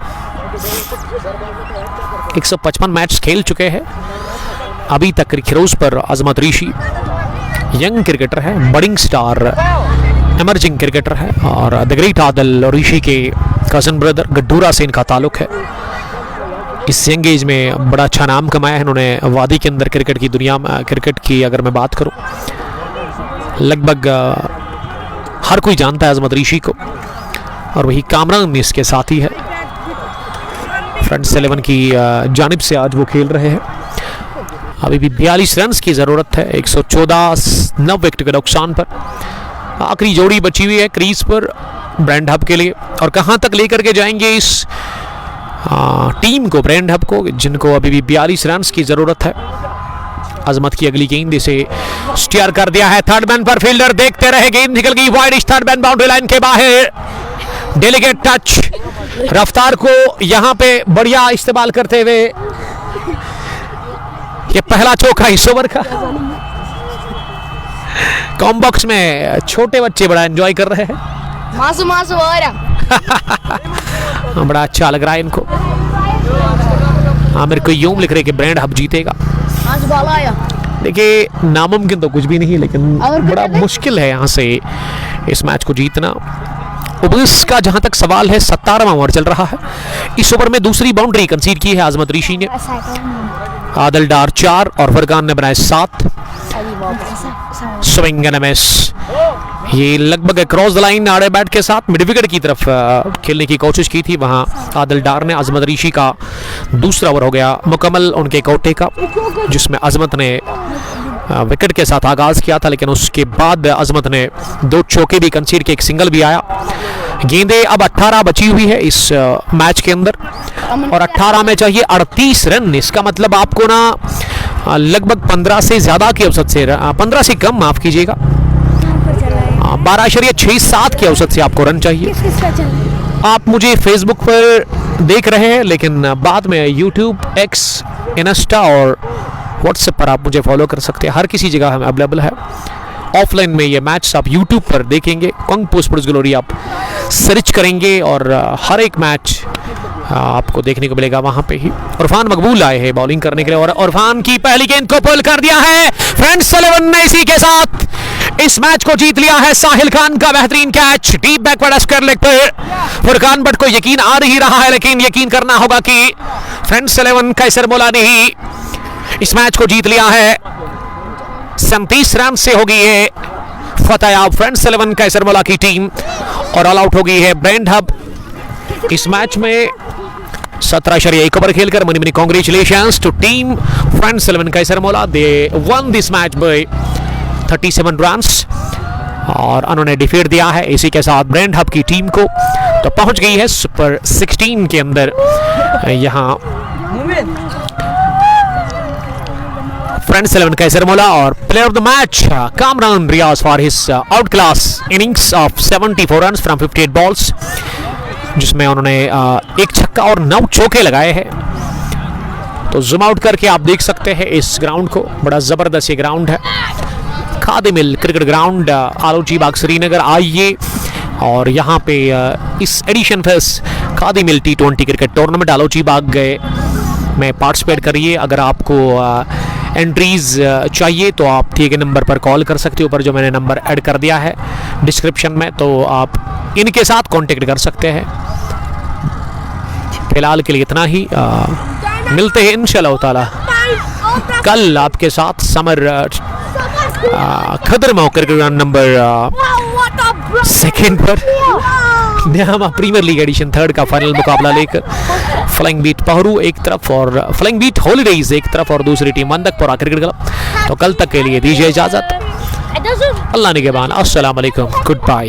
A: 155 मैच खेल चुके हैं अभी तक क्रीज पर अजमत ऋषि। यंग क्रिकेटर है, बडिंग स्टार, एमर्जिंग क्रिकेटर है, और द ग्रेट आदिल ऋषि के कजन ब्रदर गड्डूरा से इनका ताल्लुक है। इस यंग एज में बड़ा अच्छा नाम कमाया है इन्होंने वादी के अंदर क्रिकेट की दुनिया में। क्रिकेट की अगर मैं बात करूं, लगभग हर कोई जानता है अजमत ऋषि को, और वही कामरान इसके साथी है। फ्रेंड्स 11 की जानिब से आज वो खेल रहे हैं। अभी भी 42 रन की जरूरत है, 114 9 विकेट के नुकसान पर। आखिरी जोड़ी बची हुई है क्रीज पर ब्रांड हब के लिए, और कहां तक लेकर के जाएंगे इस टीम को ब्रांड हब को, जिनको अभी भी 42 रन की जरूरत है। अजमत की अगली गेंद इसे स्टीयर कर दिया है, थर्ड मैन पर फील्डर देखते रहे, गेंद निकल गई wide, third man boundary line के बाहर। डेलीगेट टच, रफ्तार को यहां पे बढ़िया इस्तेमाल करते हुए ये पहला चौका इस ओवर का। कॉम बॉक्स में छोटे बच्चे बड़ा एंजॉय कर रहे हैं,
C: मासू मासू आ रहा
A: बड़ा अच्छा लग रहा है इनको। आमिर कयूम लिख रहे कि ब्रांड हब जीतेगा।
C: आज बॉल आया,
A: देखिए नामुमकिन तो कुछ भी नहीं, लेकिन बड़ा मुश्किल है यहाँ से इस मैच को जीतना। ओवर्स का जहां तक सवाल है, 17वां ओवर चल रहा है। इस ओवर में दूसरी बाउंड्री कंसीड की है अजमत ऋषि ने। आदिल डार 4 और फरकान ने बनाए 7। स्विंग एंड मिस, ये लगभग क्रॉस द लाइन आड़े बैट के साथ मिड विकेट की तरफ खेलने की कोशिश की थी। वहां आदिल डार ने, अजमत ऋषि का दूसरा ओवर हो गया मुकम्मल उनके कोटे का, जिसमें अजमत ने विकेट के साथ आगाज किया था, लेकिन उसके बाद अजमत ने 2 चौके भी कंसीड के, एक सिंगल भी आया। गेंदें अब 18 बची हुई है इस मैच के अंदर, और 18 में चाहिए 38 रन। इसका मतलब आपको ना लगभग 15 से ज्यादा की औसत से, 15 से कम माफ कीजिएगा, 12.67 की औसत से आपको रन चाहिए। आप मुझे फेसबुक पर देख रहे हैं, लेकिन बाद में यूट्यूब, एक्स, इंस्टा और व्हाट्सएप पर आप मुझे फॉलो कर सकते हैं। हर किसी जगह हम अवेलेबल है, ऑफलाइन में ये मैच आप यूट्यूब पर देखेंगे, कुंग स्पोर्ट्स ग्लोरी आप सर्च करेंगे और हर एक मैच आपको देखने को मिलेगा वहां पे ही। इरफान मकबूल आए हैं बॉलिंग करने के लिए और इरफान की पहली गेंद को पुल कर दिया है। फ्रेंड्स 11 ने इसी के साथ इस मैच को जीत लिया है। साहिल खान का बेहतरीन catch deep backward square leg पर। फुरकान बट को यकीन आ नहीं रहा है, लेकिन यकीन करना होगा कि फ्रेंड्स 11 कैसर मोला ने ही इस मैच को जीत लिया है। 37 रन से होगी ये फतेह फ्रेंड्स 11 कैसर मोला की टीम और ऑल आउट हो गई है ब्रेंड हब। इस मैच में 17.1 ओवर खेलकर money money congratulations to team friends 11 Kaiser Mola. They won this match by 37 runs और उन्होंने डिफीट दिया है इसी के साथ ब्रेंड हब की टीम को। तो पहुंच गई है सुपर 16 के अंदर यहां फ्रेंड्स 11 कैसर मोला। और player of the match Kamran Riyaz for his out class innings of 74 runs from 58 balls, जिसमें उन्होंने एक छक्का और 9 चौके लगाए हैं। तो जूम आउट करके आप देख सकते हैं इस ग्राउंड को, बड़ा जबरदस्त ये ग्राउंड है। Khadimil cricket ground Alochi Bagh Srinagar. आइए और यहाँ पे इस edition phase Khadimil T20 cricket tournament Alochi Bagh गए में पार्टिसिपेट करिए। अगर आपको एंट्रीज चाहिए तो आप दिए गए नंबर पर कॉल कर सकते हो, ऊपर जो मैंने नंबर ऐड कर दिया है डिस्क्रिप्शन में, तो आप इनके साथ कांटेक्ट कर सकते हैं। फिलहाल के लिए इतना ही, मिलते हैं इंशाल्लाह ताला कल आपके साथ समर खदर मौकर नंबर 2 पर न्यामा प्रीमियर लीग एडिशन 3 का फाइनल मुकाबला लेकर फ्लाइंग बीट पहरू एक तरफ और फ्लाइंग बीट हॉलीडेज एक तरफ और दूसरी टीम मंदकपुरा क्रिकेट क्लब। तो कल तक के लिए दीजिए इजाजत, अल्लाह निगहबान, अस्सलाम वालेकुम, गुड बाय।